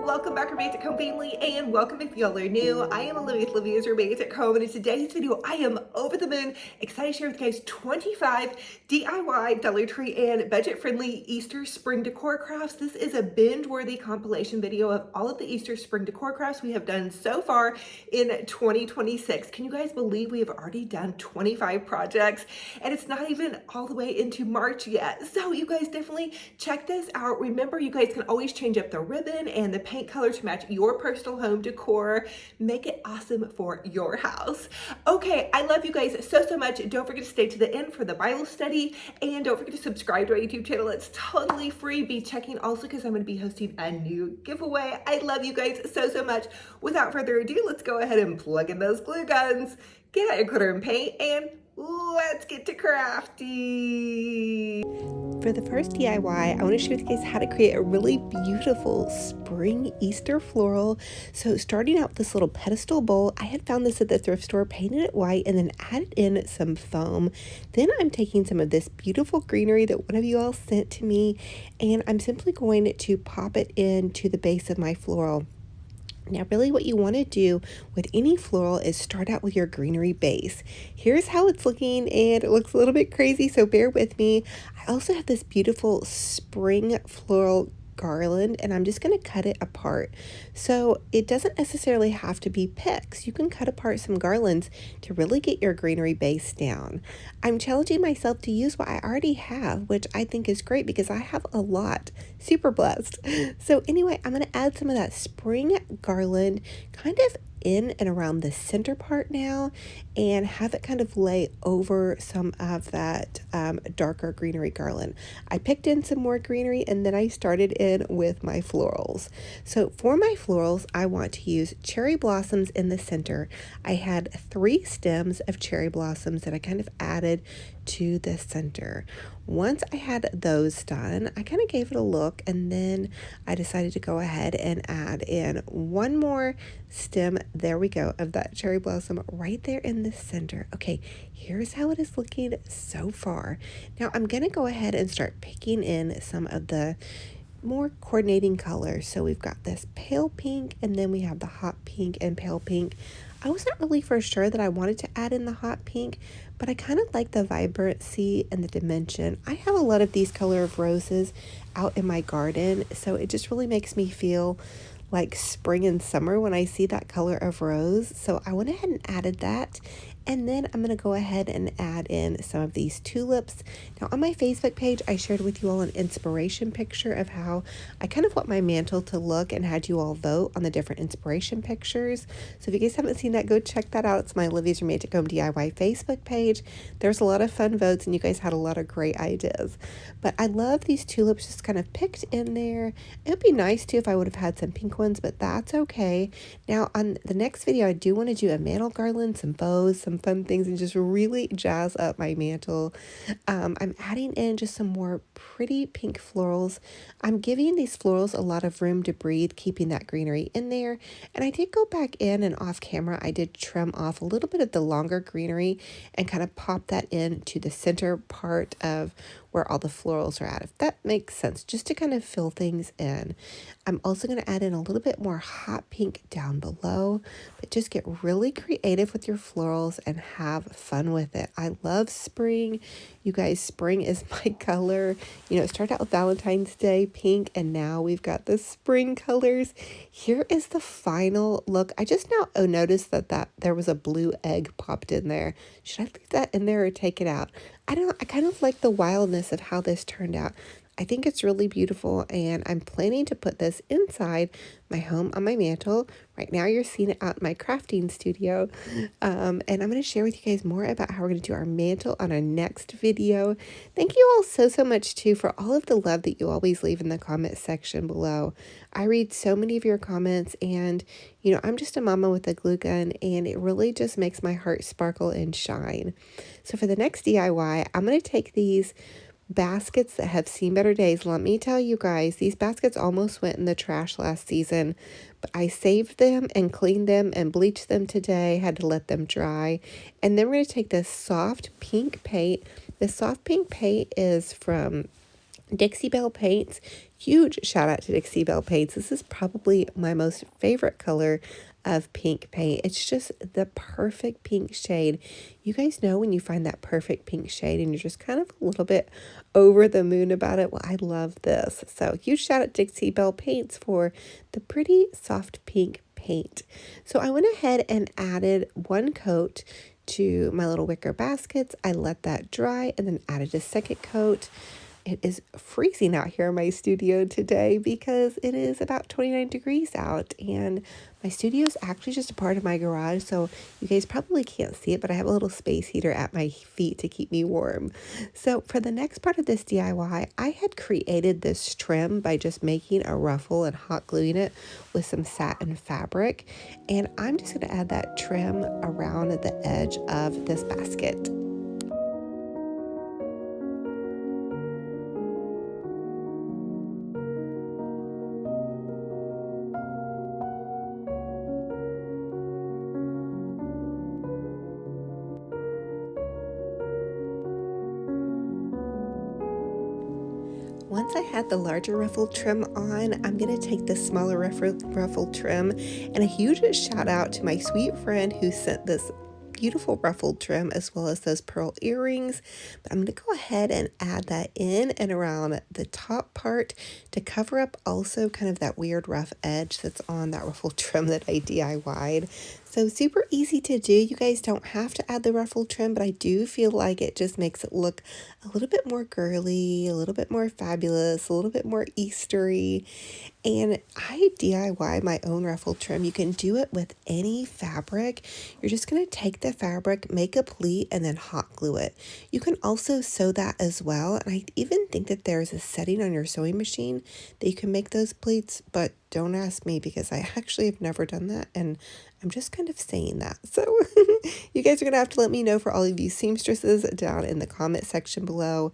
welcome back Romantic Home family, and welcome if y'all are new. I am Olivia with Olivia's Romantic Home, and in today's video I am over the moon excited to share with you guys 25 DIY Dollar Tree and budget-friendly Easter spring decor crafts. This is a binge-worthy compilation video of all of the Easter spring decor crafts we have done so far in 2026. Can you guys believe we have already done 25 projects, and it's not even all the way into March yet? So you guys definitely check this out. Remember, you guys can always change up the ribbon and the paint color to match your personal home decor. Make it awesome for your house. Okay, I love you guys so much. Don't forget to stay to the end for the Bible study, and don't forget to subscribe to our YouTube channel. It's totally free. Be checking also because I'm going to be hosting a new giveaway. I love you guys so much. Without further ado, let's go ahead and plug in those glue guns, get out your glitter and paint, and let's get to crafty. For the first DIY, I want to share with you guys how to create a really beautiful spring Easter floral. So starting out with this little pedestal bowl, I had found this at the thrift store, painted it white, and then added in some foam. Then I'm taking some of this beautiful greenery that one of you all sent to me, and I'm simply going to pop it into the base of my floral. Now, really what you want to do with any floral is start out with your greenery base. Here's how it's looking, and it looks a little bit crazy, so bear with me. I also have this beautiful spring floral garland, and I'm just going to cut it apart. So it doesn't necessarily have to be picks. You can cut apart some garlands to really get your greenery base down. I'm challenging myself to use what I already have, which I think is great because I have a lot. Super blessed. So anyway, I'm going to add some of that spring garland kind of in and around the center part now, and have it kind of lay over some of that darker greenery garland. I picked in some more greenery, and then I started in with my florals. So for my florals, I want to use cherry blossoms in the center. I had 3 stems of cherry blossoms that I kind of added to the center. Once I had those done, I kind of gave it a look, and then I decided to go ahead and add in one more stem, there we go, of that cherry blossom right there in the center. Okay, here's how it is looking so far. Now I'm going to go ahead and start picking in some of the more coordinating colors. So we've got this pale pink, and then we have the hot pink and pale pink. I wasn't really for sure that I wanted to add in the hot pink, but I kind of like the vibrancy and the dimension. I have a lot of these color of roses out in my garden, so it just really makes me feel like spring and summer when I see that color of rose. So I went ahead and added that. And then I'm going to go ahead and add in some of these tulips. Now on my Facebook page, I shared with you all an inspiration picture of how I kind of want my mantle to look, and had you all vote on the different inspiration pictures. So if you guys haven't seen that, go check that out. It's my Olivia's Romantic Home DIY Facebook page. There's a lot of fun votes, and you guys had a lot of great ideas. But I love these tulips just kind of picked in there. It would be nice too if I would have had some pink ones, but that's okay. Now on the next video, I do want to do a mantle garland, some bows, some fun things, and just really jazz up my mantle. I'm adding in just some more pretty pink florals. I'm giving these florals a lot of room to breathe, keeping that greenery in there. And I did go back in and off camera, I did trim off a little bit of the longer greenery and kind of pop that into the center part of where all the florals are at, if that makes sense, just to kind of fill things in. I'm also going to add in a little bit more hot pink down below, but just get really creative with your florals and have fun with it. I love spring. You guys, spring is my color. You know, it started out with Valentine's Day pink, and now we've got the spring colors. Here is the final look. I just now noticed that there was a blue egg popped in there. Should I leave that in there or take it out? I don't know. I kind of like the wildness of how this turned out. I think it's really beautiful, and I'm planning to put this inside my home on my mantle. Right now you're seeing it out in my crafting studio, and I'm going to share with you guys more about how we're going to do our mantle on our next video. Thank you all so much too for all of the love that you always leave in the comment section below. I read so many of your comments, and you know, I'm just a mama with a glue gun, and it really just makes my heart sparkle and shine. So for the next DIY, I'm going to take these baskets that have seen better days. Let me tell you guys, these baskets almost went in the trash last season, but I saved them and cleaned them and bleached them today, had to let them dry. And then we're going to take this soft pink paint. This soft pink paint is from Dixie Belle Paints, huge shout out to Dixie Belle Paints. This is probably my most favorite color of pink paint. It's just the perfect pink shade. You guys know when you find that perfect pink shade and you're just kind of a little bit over the moon about it. Well, I love this. So huge shout out to Dixie Belle Paints for the pretty soft pink paint. So I went ahead and added one coat to my little wicker baskets. I let that dry and then added a second coat. It is freezing out here in my studio today because it is about 29 degrees out, and my studio is actually just a part of my garage, so you guys probably can't see it, but I have a little space heater at my feet to keep me warm. So for the next part of this DIY, I had created this trim by just making a ruffle and hot gluing it with some satin fabric, and I'm just going to add that trim around the edge of this basket. Once I had the larger ruffled trim on, I'm going to take the smaller ruffled trim, and a huge shout out to my sweet friend who sent this beautiful ruffled trim as well as those pearl earrings. But I'm going to go ahead and add that in and around the top part to cover up also kind of that weird rough edge that's on that ruffled trim that I DIY'd. So super easy to do. You guys don't have to add the ruffled trim, but I do feel like it just makes it look a little bit more girly, a little bit more fabulous, a little bit more Eastery. And I DIY my own ruffled trim. You can do it with any fabric. You're just going to take the fabric, make a pleat, and then hot glue it. You can also sew that as well. And I even think that there's a setting on your sewing machine that you can make those pleats, but don't ask me because I actually have never done that, and I'm just kind of saying that. So you guys are going to have to let me know, for all of you seamstresses, down in the comment section below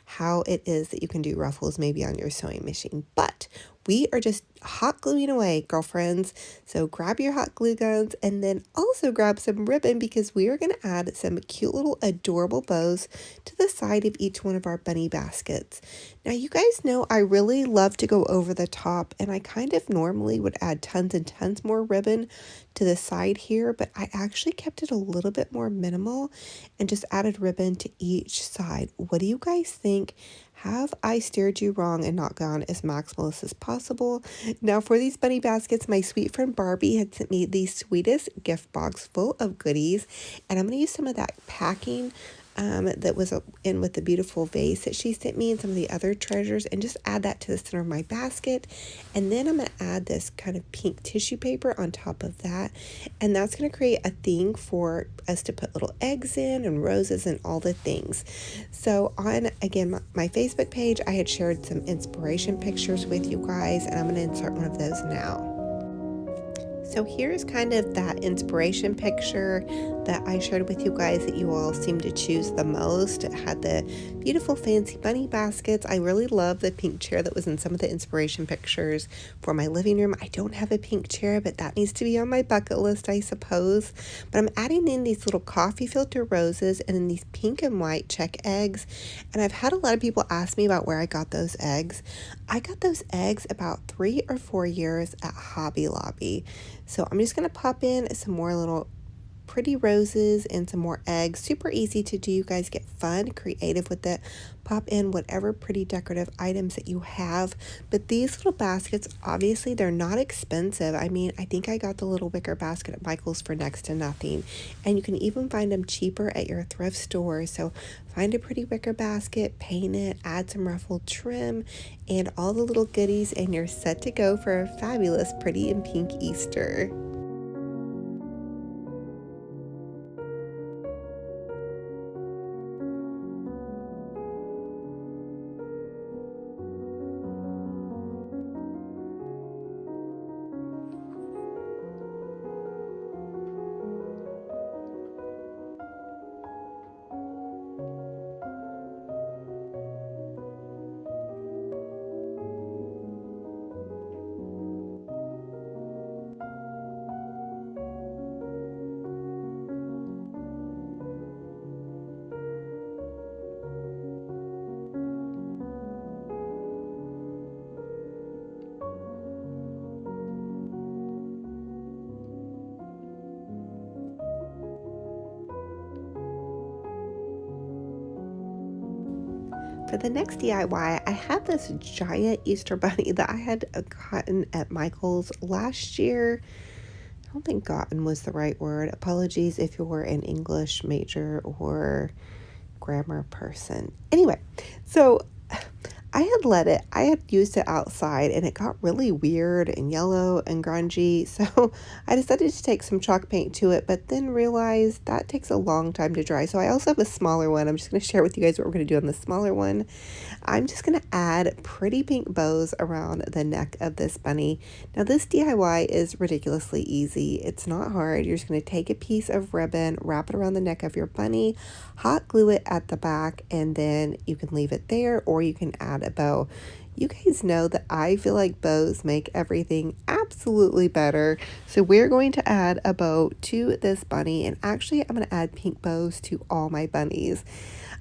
how it is that you can do ruffles maybe on your sewing machine. But we are just hot gluing away, girlfriends. So grab your hot glue guns and then also grab some ribbon, because we are going to add some cute little adorable bows to the side of each one of our bunny baskets. Now, you guys know I really love to go over the top, and I kind of normally would add tons and tons more ribbon to the side here, but I actually kept it a little bit more minimal and just added ribbon to each side. What do you guys think? Have I steered you wrong and not gone as maximalist as possible? Now, for these bunny baskets, my sweet friend Barbie had sent me the sweetest gift box full of goodies, and I'm going to use some of that packing that was in with the beautiful vase that she sent me and some of the other treasures, and just add that to the center of my basket. And then I'm going to add this kind of pink tissue paper on top of that, and that's going to create a thing for us to put little eggs in and roses and all the things. So on, again, my Facebook page, I had shared some inspiration pictures with you guys, and I'm going to insert one of those now. So here's kind of that inspiration picture that I shared with you guys that you all seem to choose the most. It had the beautiful fancy bunny baskets. I really love the pink chair that was in some of the inspiration pictures for my living room. I don't have a pink chair, but that needs to be on my bucket list, I suppose. But I'm adding in these little coffee filter roses and then these pink and white check eggs. And I've had a lot of people ask me about where I got those eggs. I got those eggs about 3 or 4 years at Hobby Lobby. So I'm just going to pop in some more little pretty roses and some more eggs. Super easy to do. You guys get fun, creative with it. Pop in whatever pretty decorative items that you have. But these little baskets, obviously, they're not expensive. I mean, I think I got the little wicker basket at Michael's for next to nothing. And you can even find them cheaper at your thrift store. So find a pretty wicker basket, paint it, add some ruffled trim, and all the little goodies, and you're set to go for a fabulous pretty and pink Easter. for the next DIY, I have this giant Easter bunny that I had gotten at Michael's last year. I don't think gotten was the right word. Apologies if you were an English major or grammar person. Anyway, so I had used it outside and it got really weird and yellow and grungy. So I decided to take some chalk paint to it, but then realized that takes a long time to dry. So I also have a smaller one. I'm just going to share with you guys what we're going to do on the smaller one. I'm just going to add pretty pink bows around the neck of this bunny. Now this DIY is ridiculously easy. It's not hard. You're just going to take a piece of ribbon, wrap it around the neck of your bunny, hot glue it at the back, and then you can leave it there or you can add a bow. You guys know that I feel like bows make everything absolutely better. So we're going to add a bow to this bunny, and actually I'm going to add pink bows to all my bunnies.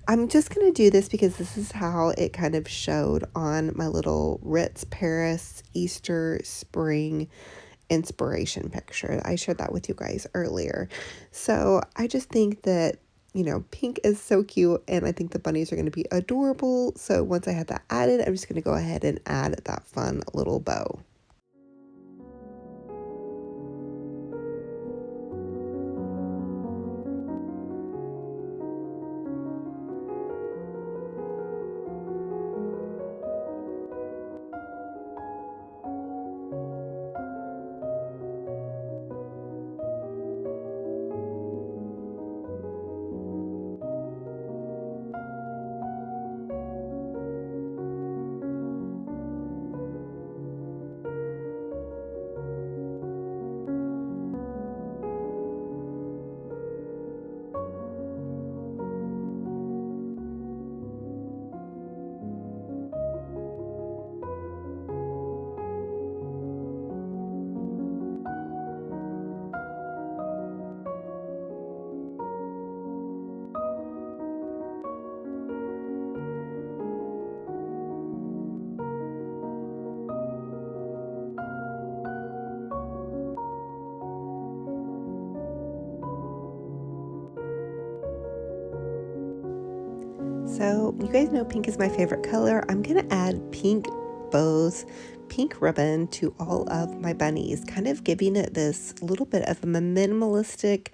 I'm just going to do this because this is how it kind of showed on my little Ritz Paris Easter spring inspiration picture. I shared that with you guys earlier. So I just think that, you know, pink is so cute and I think the bunnies are going to be adorable. So once I have that added, I'm just going to go ahead and add that fun little bow. So you guys know pink is my favorite color. I'm going to add pink bows, pink ribbon to all of my bunnies, kind of giving it this little bit of a minimalistic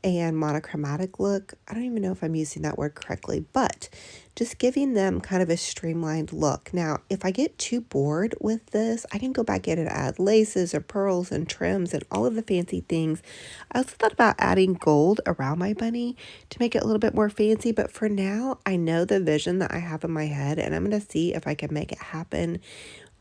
and monochromatic look. I don't even know if I'm using that word correctly, but just giving them kind of a streamlined look. Now, if I get too bored with this, I can go back in and add laces or pearls and trims and all of the fancy things. I also thought about adding gold around my bunny to make it a little bit more fancy, but for now, I know the vision that I have in my head, and I'm going to see if I can make it happen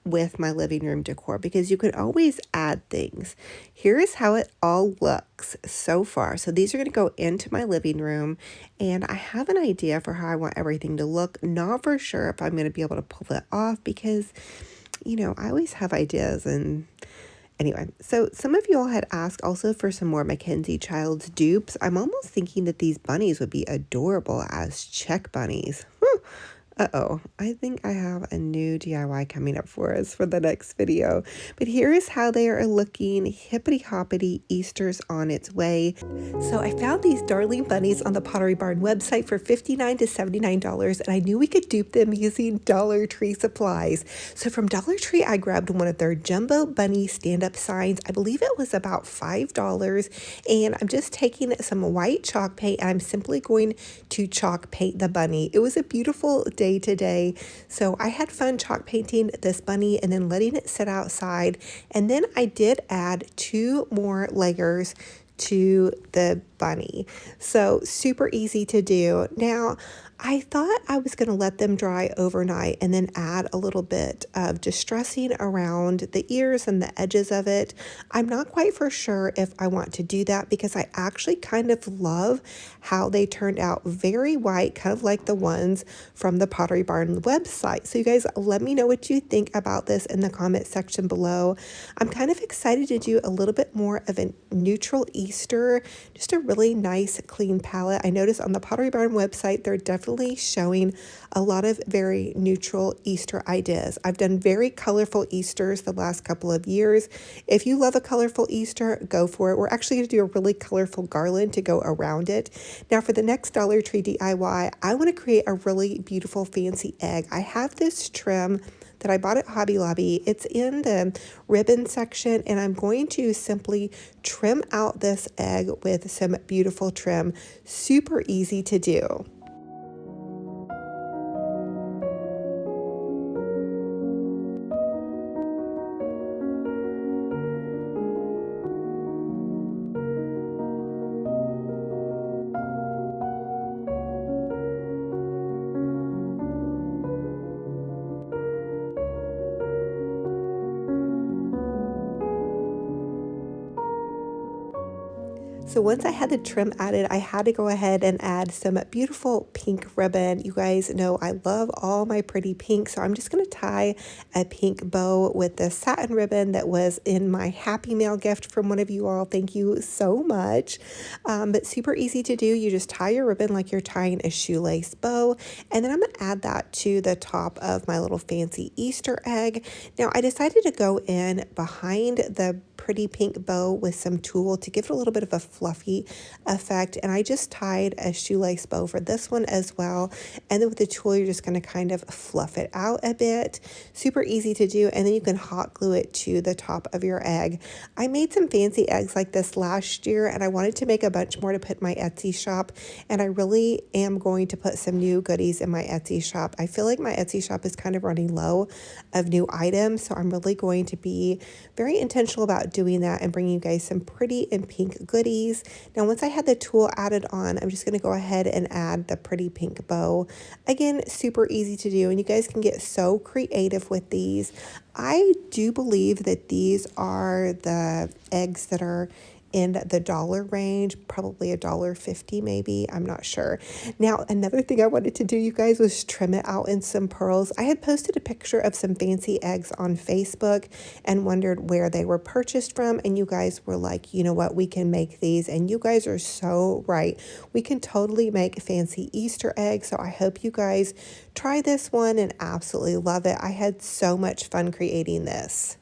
with my living room decor, because you could always add things. Here's how it all looks so far. So these are going to go into my living room, and I have an idea for how I want everything to look. Not for sure if I'm going to be able to pull it off because, you know, I always have ideas. And anyway, so some of you all had asked also for some more Mackenzie Childs dupes. I'm almost thinking that these bunnies would be adorable as check bunnies. Uh-oh, I think I have a new DIY coming up for us for the next video. But here is how they are looking. Hippity hoppity, Easter's on its way. So I found these darling bunnies on the Pottery Barn website for $59 to $79, and I knew we could dupe them using Dollar Tree supplies. So from Dollar Tree, I grabbed one of their jumbo bunny stand-up signs. I believe it was about $5, and I'm just taking some white chalk paint, and I'm simply going to chalk paint the bunny. It was a beautiful day today, so I had fun chalk painting this bunny and then letting it sit outside, and then I did add 2 more layers to the bunny. So super easy to do. Now I thought I was going to let them dry overnight and then add a little bit of distressing around the ears and the edges of it. I'm not quite for sure if I want to do that because I actually kind of love how they turned out very white, kind of like the ones from the Pottery Barn website. So you guys, let me know what you think about this in the comment section below. I'm kind of excited to do a little bit more of a neutral Easter, just a really really nice, clean palette. I noticed on the Pottery Barn website, they're definitely showing a lot of very neutral Easter ideas. I've done very colorful Easters the last couple of years. If you love a colorful Easter, go for it. We're actually going to do a really colorful garland to go around it. Now for the next Dollar Tree DIY, I want to create a really beautiful fancy egg. I have this trim that I bought at Hobby Lobby. It's in the ribbon section, and I'm going to simply trim out this egg with some beautiful trim. Super easy to do. So once I had the trim added, I had to go ahead and add some beautiful pink ribbon. You guys know I love all my pretty pink, so I'm just going to tie a pink bow with the satin ribbon that was in my Happy Mail gift from one of you all. Thank you so much. But super easy to do. You just tie your ribbon like you're tying a shoelace bow, and then I'm going to add that to the top of my little fancy Easter egg. Now I decided to go in behind the pretty pink bow with some tulle to give it a little bit of a fluffy effect, and I just tied a shoelace bow for this one as well, and then with the tulle you're just going to kind of fluff it out a bit. Super easy to do, and then you can hot glue it to the top of your egg. I made some fancy eggs like this last year, and I wanted to make a bunch more to put in my Etsy shop, and I really am going to put some new goodies in my Etsy shop. I feel like my Etsy shop is kind of running low of new items, so I'm really going to be very intentional about doing that and bringing you guys some pretty and pink goodies. Now once I had the tulle added on, I'm just going to go ahead and add the pretty pink bow. Again, super easy to do, and you guys can get so creative with these. I do believe that these are the eggs that are in the dollar range, probably $1.50 maybe, I'm not sure. Now, another thing I wanted to do, you guys, was trim it out in some pearls. I had posted a picture of some fancy eggs on Facebook and wondered where they were purchased from, and you guys were like, you know what, we can make these, and you guys are so right. We can totally make fancy Easter eggs, so I hope you guys try this one and absolutely love it. I had so much fun creating this.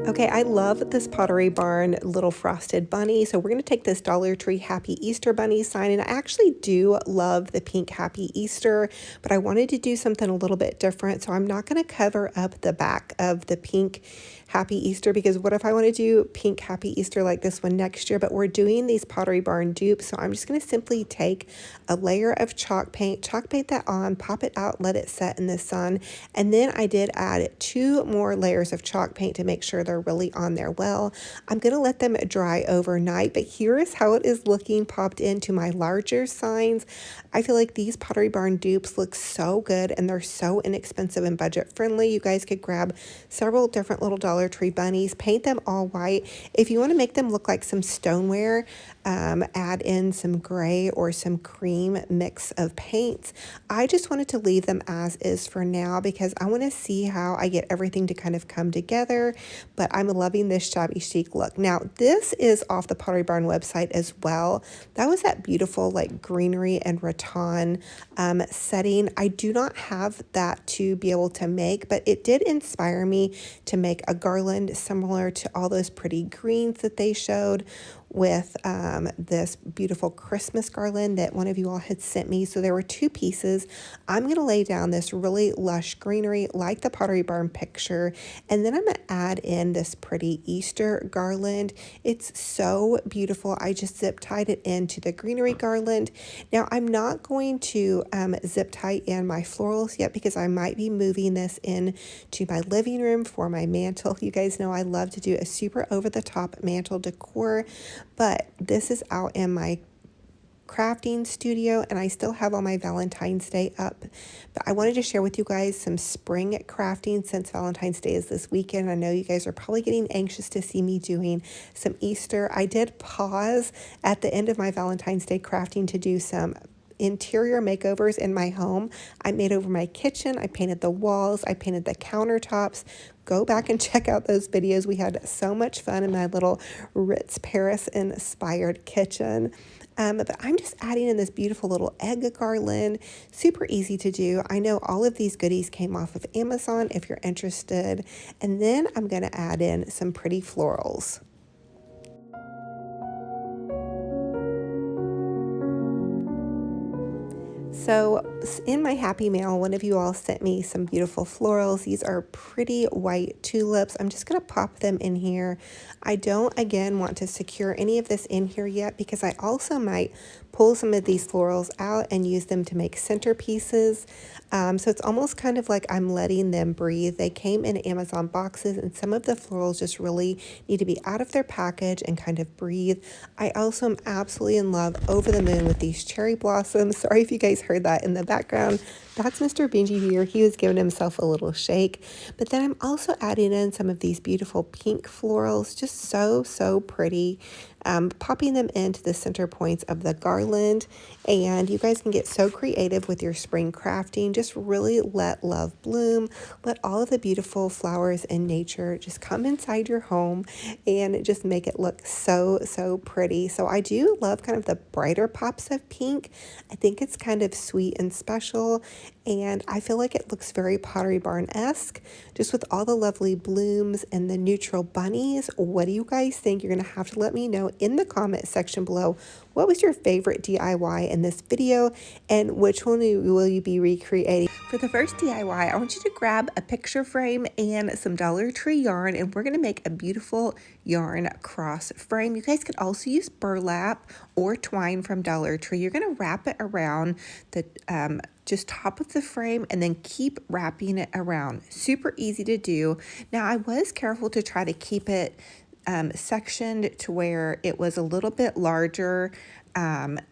Okay, I love this Pottery Barn little frosted bunny. So we're going to take this Dollar Tree Happy Easter bunny sign, and I actually do love the pink Happy Easter, but I wanted to do something a little bit different. So I'm not going to cover up the back of the pink Happy Easter, because what if I want to do pink Happy Easter like this one next year? But we're doing these Pottery Barn dupes, so I'm just going to simply take a layer of chalk paint that on, pop it out, let it set in the sun, and then I did add 2 more layers of chalk paint to make sure they're really on there well. I'm going to let them dry overnight, but here is how it is looking popped into my larger signs. I feel like these Pottery Barn dupes look so good, and they're so inexpensive and budget friendly. You guys could grab several different little Dollar Tree bunnies, paint them all white. If you want to make them look like some stoneware, add in some gray or some cream mix of paints. I just wanted to leave them as is for now because I want to see how I get everything to kind of come together, but I'm loving this shabby chic look. Now, this is off the Pottery Barn website as well. That was that beautiful like greenery and rattan setting. I do not have that to be able to make, but it did inspire me to make a garland similar to all those pretty greens that they showed with this beautiful Christmas garland that one of you all had sent me. So there were 2 pieces. I'm going to lay down this really lush greenery like the Pottery Barn picture, and then I'm going to add in this pretty Easter garland. It's so beautiful. I just zip tied it into the greenery garland. Now I'm not going to zip tie in my florals yet because I might be moving this in to my living room for my mantle. You guys know I love to do a super over the top mantle decor, but this is out in my crafting studio, and I still have all my Valentine's Day up. But I wanted to share with you guys some spring crafting since Valentine's Day is this weekend. I know you guys are probably getting anxious to see me doing some Easter. I did pause at the end of my Valentine's Day crafting to do some interior makeovers in my home. I made over my kitchen, I painted the walls, I painted the countertops. Go back and check out those videos. We had so much fun in my little Ritz Paris inspired kitchen. But I'm just adding in this beautiful little egg garland. Super easy to do. I know all of these goodies came off of Amazon if you're interested. And then I'm going to add in some pretty florals. So in my happy mail, one of you all sent me some beautiful florals. These are pretty white tulips. I'm just going to pop them in here. I don't, again, want to secure any of this in here yet because I also might pull some of these florals out and use them to make centerpieces. So it's almost kind of like I'm letting them breathe. They came in Amazon boxes, and some of the florals just really need to be out of their package and kind of breathe. I also am absolutely in love, over the moon with these cherry blossoms. Sorry if you guys heard that in the background. That's Mr. Benji here. He was giving himself a little shake. But then I'm also adding in some of these beautiful pink florals, just so pretty. Popping them into the center points of the garland. And you guys can get so creative with your spring crafting. Just really let love bloom. Let all of the beautiful flowers in nature just come inside your home and just make it look so pretty. So I do love kind of the brighter pops of pink. I think it's kind of sweet and special. And I feel like it looks very Pottery Barn-esque, just with all the lovely blooms and the neutral bunnies. What do you guys think? You're going to have to let me know in the comment section below. What was your favorite DIY in this video, and which one will you be recreating? For the first DIY, I want you to grab a picture frame and some Dollar Tree yarn, and we're going to make a beautiful yarn cross frame. You guys could also use burlap or twine from Dollar Tree. You're going to wrap it around the just top of the frame and then keep wrapping it around. Super easy to do. Now, I was careful to try to keep it sectioned to where it was a little bit larger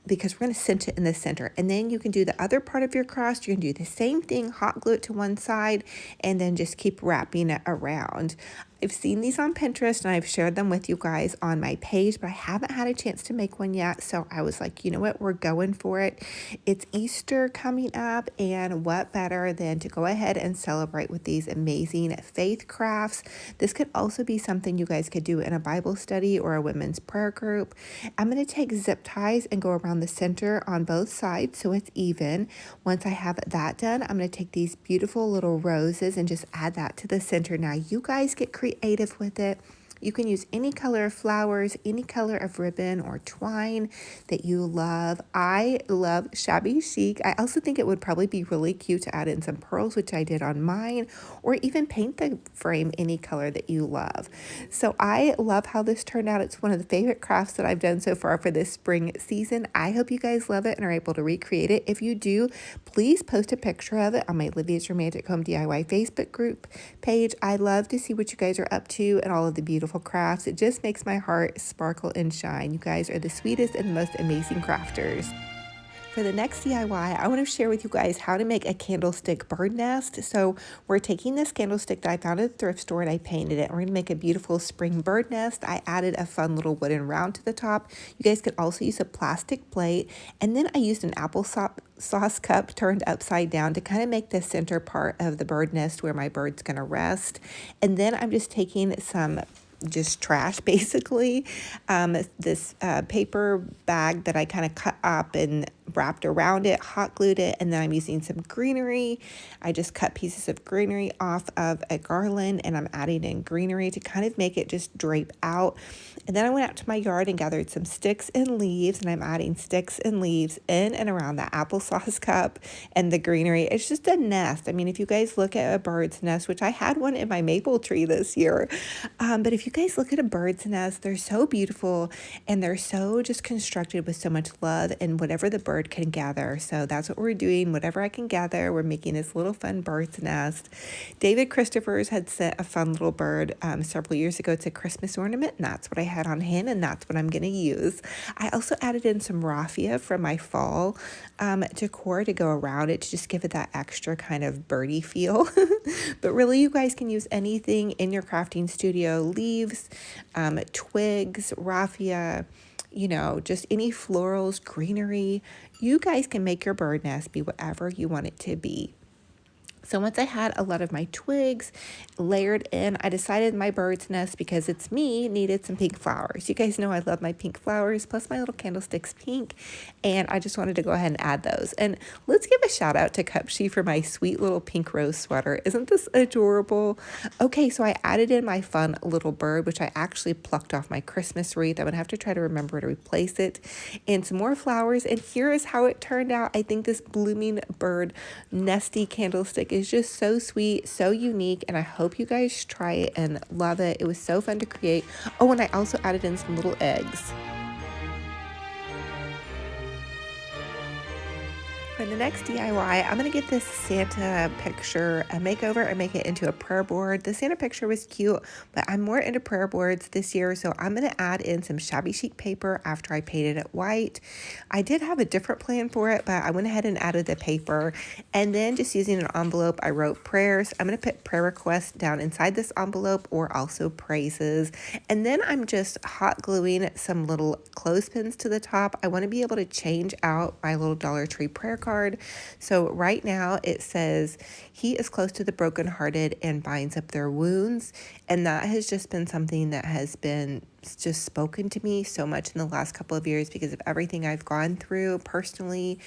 because we're going to center it in the center. And then you can do the other part of your cross. You can do the same thing, hot glue it to one side, and then just keep wrapping it around. I've seen these on Pinterest and I've shared them with you guys on my page, but I haven't had a chance to make one yet. So I was like, you know what, we're going for it. It's Easter coming up, and what better than to go ahead and celebrate with these amazing faith crafts. This could also be something you guys could do in a Bible study or a women's prayer group. I'm going to take zip ties and go around the center on both sides so it's even. Once I have that done, I'm going to take these beautiful little roses and just add that to the center. Now you guys get creative with it. You can use any color of flowers, any color of ribbon or twine that you love. I love Shabby Chic. I also think it would probably be really cute to add in some pearls, which I did on mine, or even paint the frame any color that you love. So I love how this turned out. It's one of the favorite crafts that I've done so far for this spring season. I hope you guys love it and are able to recreate it. If you do, please post a picture of it on my Olivia's Romantic Home DIY Facebook group page. I love to see what you guys are up to and all of the beautiful crafts. It just makes my heart sparkle and shine. You guys are the sweetest and most amazing crafters. For the next DIY, I want to share with you guys how to make a candlestick bird nest. So we're taking this candlestick that I found at the thrift store and I painted it. We're going to make a beautiful spring bird nest. I added a fun little wooden round to the top. You guys could also use a plastic plate. And then I used an applesauce cup turned upside down to kind of make the center part of the bird nest where my bird's going to rest. And then I'm just taking some just trash, basically, this paper bag that I kind of cut up and wrapped around it, hot glued it, and then I'm using some greenery. I just cut pieces of greenery off of a garland, and I'm adding in greenery to kind of make it just drape out. And then I went out to my yard and gathered some sticks and leaves, and I'm adding sticks and leaves in and around the applesauce cup and the greenery. It's just a nest. I mean, if you guys look at a bird's nest, which I had one in my maple tree this year, but if you guys look at a bird's nest, they're so beautiful and they're so just constructed with so much love love and whatever the bird can gather. So that's what we're doing. Whatever I can gather, we're making this little fun bird's nest. David Christopher's had sent a fun little bird several years ago. It's a Christmas ornament, and that's what I had on hand, and that's what I'm going to use. I also added in some raffia from my fall decor to go around it to just give it that extra kind of birdie feel. But really, you guys can use anything in your crafting studio: leaves, twigs, raffia, you know, just any florals, greenery. You guys can make your bird nest be whatever you want it to be. So once I had a lot of my twigs layered in, I decided my bird's nest, because it's me, needed some pink flowers. You guys know I love my pink flowers, plus my little candlestick's pink, and I just wanted to go ahead and add those. And let's give a shout out to Cupshe for my sweet little pink rose sweater. Isn't this adorable? Okay, so I added in my fun little bird, which I actually plucked off my Christmas wreath. I'm gonna have to try to remember to replace it, and some more flowers. And here is how it turned out. I think this blooming bird nesty candlestick is just so sweet, so unique, and I hope you guys try it and love it. It was so fun to create. Oh, and I also added in some little eggs. For the next DIY, I'm going to get this Santa picture a makeover and make it into a prayer board. The Santa picture was cute, but I'm more into prayer boards this year, so I'm going to add in some shabby chic paper after I painted it white. I did have a different plan for it, but I went ahead and added the paper, and then just using an envelope, I wrote prayers. I'm going to put prayer requests down inside this envelope, or also praises, and then I'm just hot gluing some little clothespins to the top. I want to be able to change out my little Dollar Tree prayer card. So right now it says, "He is close to the brokenhearted and binds up their wounds." And that has just been something that has been just spoken to me so much in the last couple of years because of everything I've gone through personally.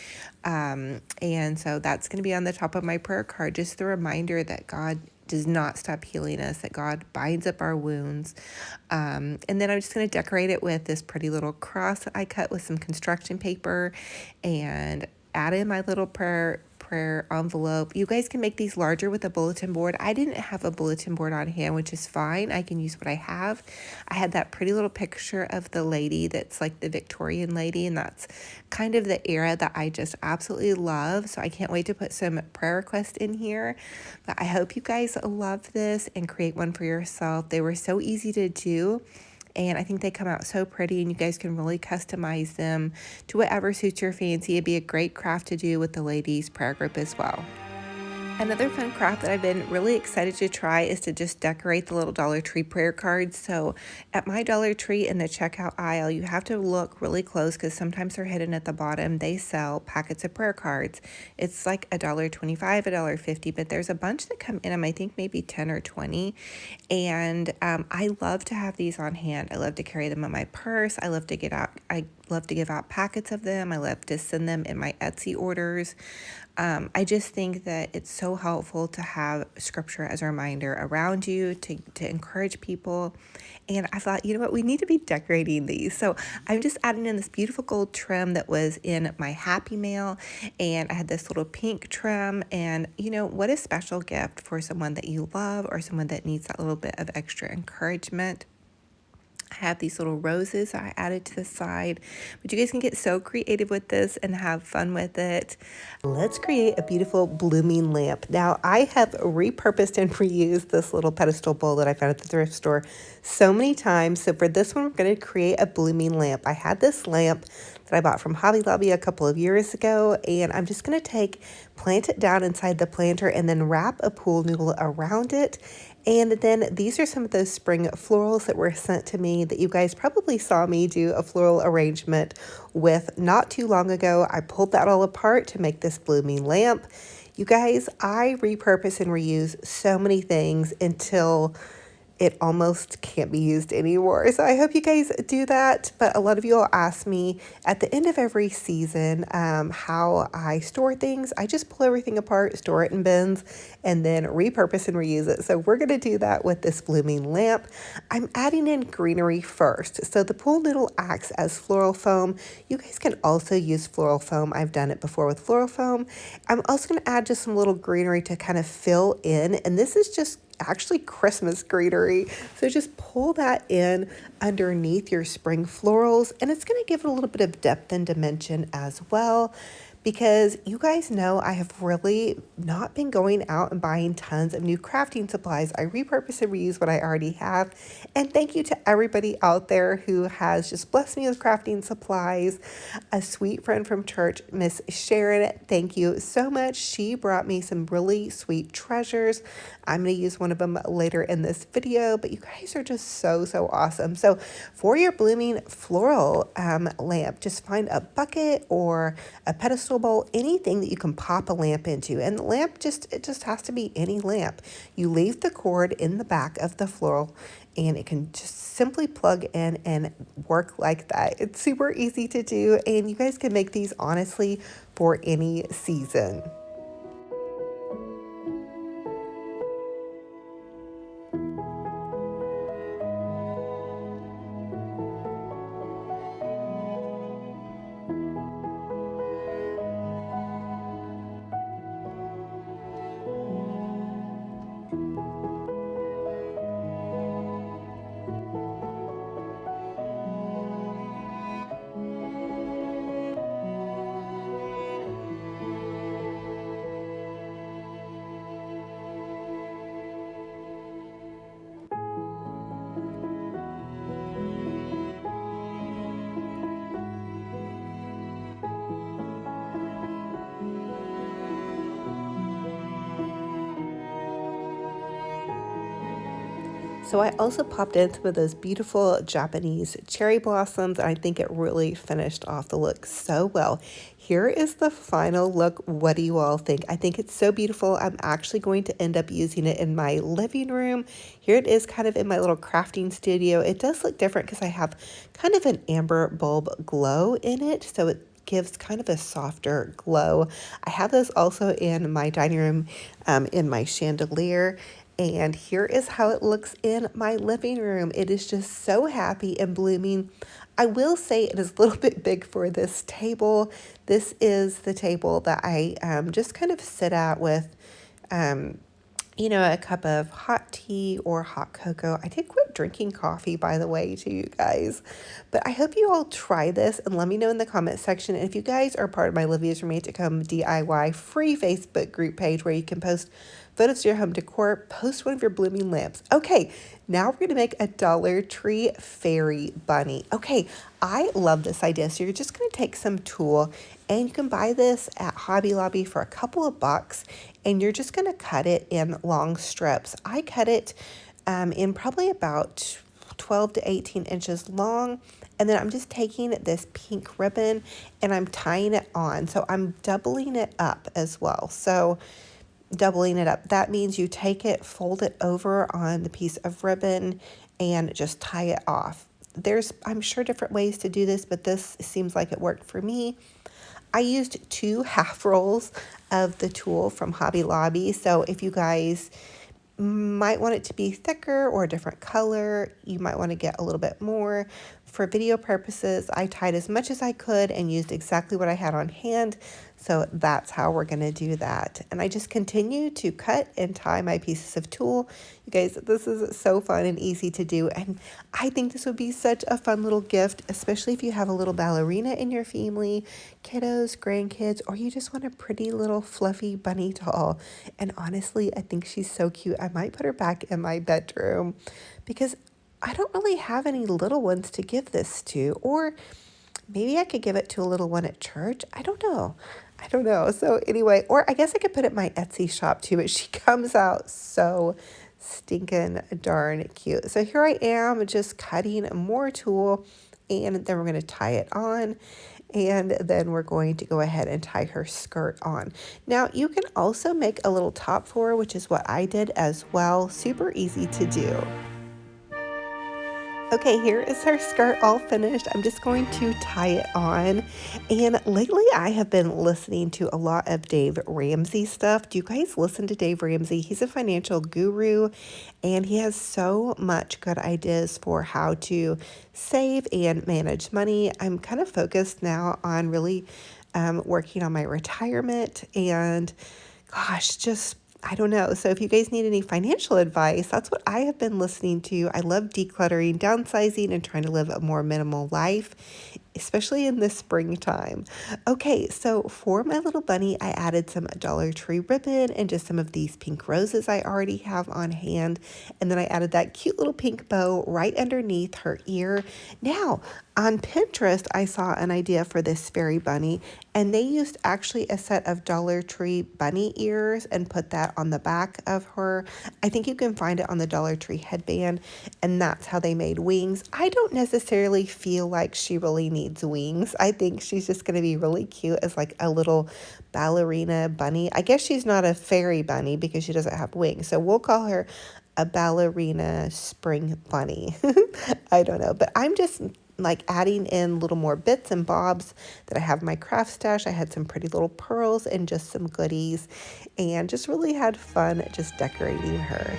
And so that's going to be on the top of my prayer card, just the reminder that God does not stop healing us, that God binds up our wounds. And then I'm just going to decorate it with this pretty little cross that I cut with some construction paper, and add in my little prayer envelope. You guys can make these larger with a bulletin board. I didn't have a bulletin board on hand, which is fine. I can use what I have. I had that pretty little picture of the lady that's like the Victorian lady, and that's kind of the era that I just absolutely love. So I can't wait to put some prayer requests in here. But I hope you guys love this and create one for yourself. They were so easy to do, and I think they come out so pretty, and you guys can really customize them to whatever suits your fancy. It'd be a great craft to do with the ladies' prayer group as well. Another fun craft that I've been really excited to try is to just decorate the little Dollar Tree prayer cards. So at my Dollar Tree in the checkout aisle, you have to look really close because sometimes they're hidden at the bottom. They sell packets of prayer cards. It's like $1.25, $1.50, but there's a bunch that come in them, I think maybe 10 or 20. And I love to have these on hand. I love to carry them in my purse. I love to give out packets of them. I love to send them in my Etsy orders. I just think that it's so helpful to have scripture as a reminder around you to encourage people. And I thought, you know what, we need to be decorating these. So I'm just adding in this beautiful gold trim that was in my Happy Mail. And I had this little pink trim. And you know, what a special gift for someone that you love or someone that needs that little bit of extra encouragement. I have these little roses I added to the side, but you guys can get so creative with this and have fun with it. Let's create a beautiful blooming lamp. Now I have repurposed and reused this little pedestal bowl that I found at the thrift store so many times. So for this one, we're going to create a blooming lamp. I had this lamp that I bought from Hobby Lobby a couple of years ago, and I'm just going to plant it down inside the planter and then wrap a pool noodle around it. And then these are some of those spring florals that were sent to me that you guys probably saw me do a floral arrangement with not too long ago. I pulled that all apart to make this blooming lamp. You guys, I repurpose and reuse so many things until it almost can't be used anymore. So I hope you guys do that. But a lot of you all ask me at the end of every season how I store things. I just pull everything apart, store it in bins, and then repurpose and reuse it. So we're going to do that with this blooming lamp. I'm adding in greenery first. So the pool noodle acts as floral foam. You guys can also use floral foam. I've done it before with floral foam. I'm also going to add just some little greenery to kind of fill in. And this is just actually Christmas greenery. So just pull that in underneath your spring florals, and it's going to give it a little bit of depth and dimension as well. Because you guys know I have really not been going out and buying tons of new crafting supplies. I repurpose and reuse what I already have. And thank you to everybody out there who has just blessed me with crafting supplies. A sweet friend from church, Miss Sharon, thank you so much. She brought me some really sweet treasures. I'm going to use one of them later in this video, but you guys are just so awesome. So for your blooming floral lamp, just find a bucket or a pedestal bowl, anything that you can pop a lamp into. And the lamp it just has to be any lamp. You leave the cord in the back of the floral and it can just simply plug in and work like that. It's super easy to do, and you guys can make these honestly for any season. So I also popped in some of those beautiful Japanese cherry blossoms, and I think it really finished off the look so well. Here is the final look. What do you all think? I think it's so beautiful. I'm actually going to end up using it in my living room. Here it is kind of in my little crafting studio. It does look different because I have kind of an amber bulb glow in it, so it gives kind of a softer glow. I have this also in my dining room in my chandelier. And here is how it looks in my living room. It is just so happy and blooming. I will say it is a little bit big for this table. This is the table that I just kind of sit at with, a cup of hot tea or hot cocoa. I did quit drinking coffee, by the way, to you guys. But I hope you all try this and let me know in the comment section. And if you guys are part of my Olivia's Roommate to Come DIY free Facebook group page where you can post photos of your home decor, post one of your blooming lamps. Okay, now we're going to make a Dollar Tree fairy bunny. Okay, I love this idea. So you're just going to take some tulle, and you can buy this at Hobby Lobby for a couple of bucks, and you're just going to cut it in long strips. I cut it in probably about 12 to 18 inches long. And then I'm just taking this pink ribbon and I'm tying it on. So I'm doubling it up as well. So doubling it up, that means you take it, fold it over on the piece of ribbon and just tie it off. There's, I'm sure, different ways to do this, but this seems like it worked for me. I used 2 half rolls of the tulle from Hobby Lobby. So if you guys might want it to be thicker or a different color, you might want to get a little bit more. For video purposes, I tied as much as I could and used exactly what I had on hand. So that's how we're going to do that. And I just continue to cut and tie my pieces of tulle. You guys, this is so fun and easy to do. And I think this would be such a fun little gift, especially if you have a little ballerina in your family, kiddos, grandkids, or you just want a pretty little fluffy bunny doll. And honestly, I think she's so cute. I might put her back in my bedroom because I don't really have any little ones to give this to, or maybe I could give it to a little one at church. I don't know. So anyway, or I guess I could put it in my Etsy shop too, but she comes out so stinking darn cute. So here I am just cutting more tulle, and then we're going to tie it on. And then we're going to go ahead and tie her skirt on. Now you can also make a little top for her, which is what I did as well. Super easy to do. Okay, here is her skirt all finished. I'm just going to tie it on. And lately I have been listening to a lot of Dave Ramsey stuff. Do you guys listen to Dave Ramsey? He's a financial guru and he has so much good ideas for how to save and manage money. I'm kind of focused now on really working on my retirement and gosh, just I don't know. So if you guys need any financial advice, that's what I have been listening to. I love decluttering, downsizing, and trying to live a more minimal life, especially in the springtime. Okay, so for my little bunny, I added some Dollar Tree ribbon and just some of these pink roses I already have on hand. And then I added that cute little pink bow right underneath her ear. Now, on Pinterest, I saw an idea for this fairy bunny, and they used actually a set of Dollar Tree bunny ears and put that on the back of her. I think you can find it on the Dollar Tree headband, and that's how they made wings. I don't necessarily feel like she really needs wings. I think she's just going to be really cute as like a little ballerina bunny. I guess she's not a fairy bunny because she doesn't have wings, so we'll call her a ballerina spring bunny. I don't know, but I'm just like adding in little more bits and bobs that I have in my craft stash. I had some pretty little pearls and just some goodies, and just really had fun just decorating her.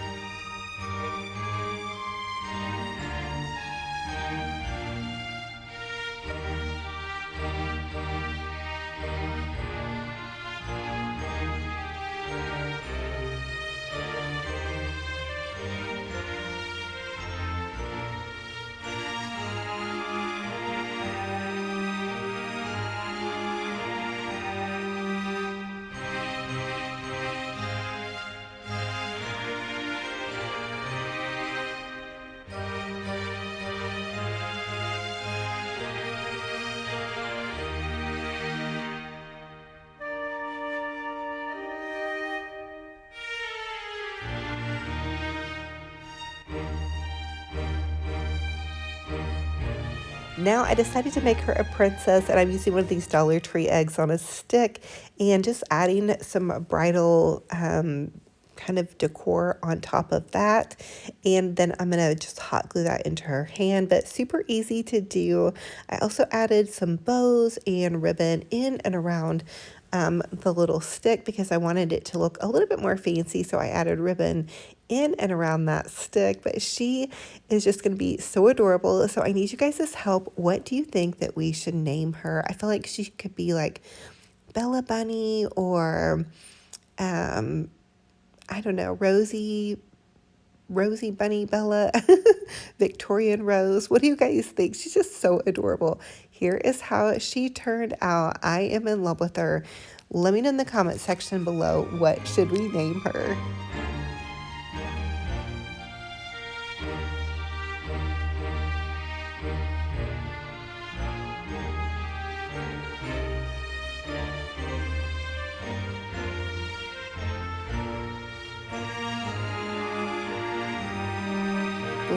Now I decided to make her a princess, and I'm using one of these Dollar Tree eggs on a stick and just adding some bridal kind of decor on top of that. And then I'm going to just hot glue that into her hand, but super easy to do. I also added some bows and ribbon in and around the little stick because I wanted it to look a little bit more fancy. So I added ribbon in and around that stick, but she is just going to be so adorable. So I need you guys' help. What do you think that we should name her? I feel like she could be like Bella Bunny or, I don't know, Rosie Bunny Bella, Victorian Rose. What do you guys think? She's just so adorable. Here is how she turned out. I am in love with her. Let me know in the comment section below, what should we name her?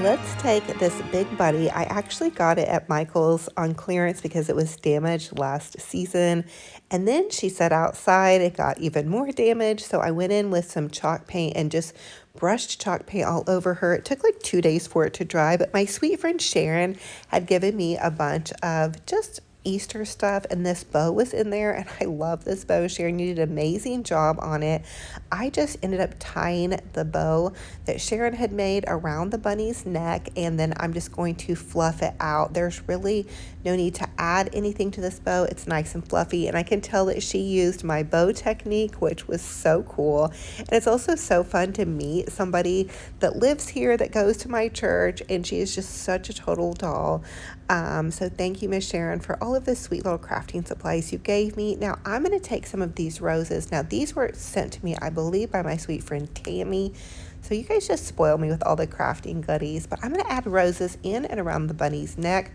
Let's take this big buddy. I actually got it at Michael's on clearance because it was damaged last season. And then she sat outside, it got even more damage. So I went in with some chalk paint and just brushed chalk paint all over her. It took like 2 days for it to dry, but my sweet friend Sharon had given me a bunch of just Easter stuff, and this bow was in there, and I love this bow. Sharon, you did an amazing job on it. I just ended up tying the bow that Sharon had made around the bunny's neck, and then I'm just going to fluff it out. There's really no need to add anything to this bow. It's nice and fluffy, and I can tell that she used my bow technique, which was so cool. And it's also so fun to meet somebody that lives here, that goes to my church, and she is just such a total doll. So thank you, Miss Sharon, for all of the sweet little crafting supplies you gave me. Now I'm going to take some of these roses. Now these were sent to me, I believe, by my sweet friend Tammy. So you guys just spoil me with all the crafting goodies, but I'm going to add roses in and around the bunny's neck.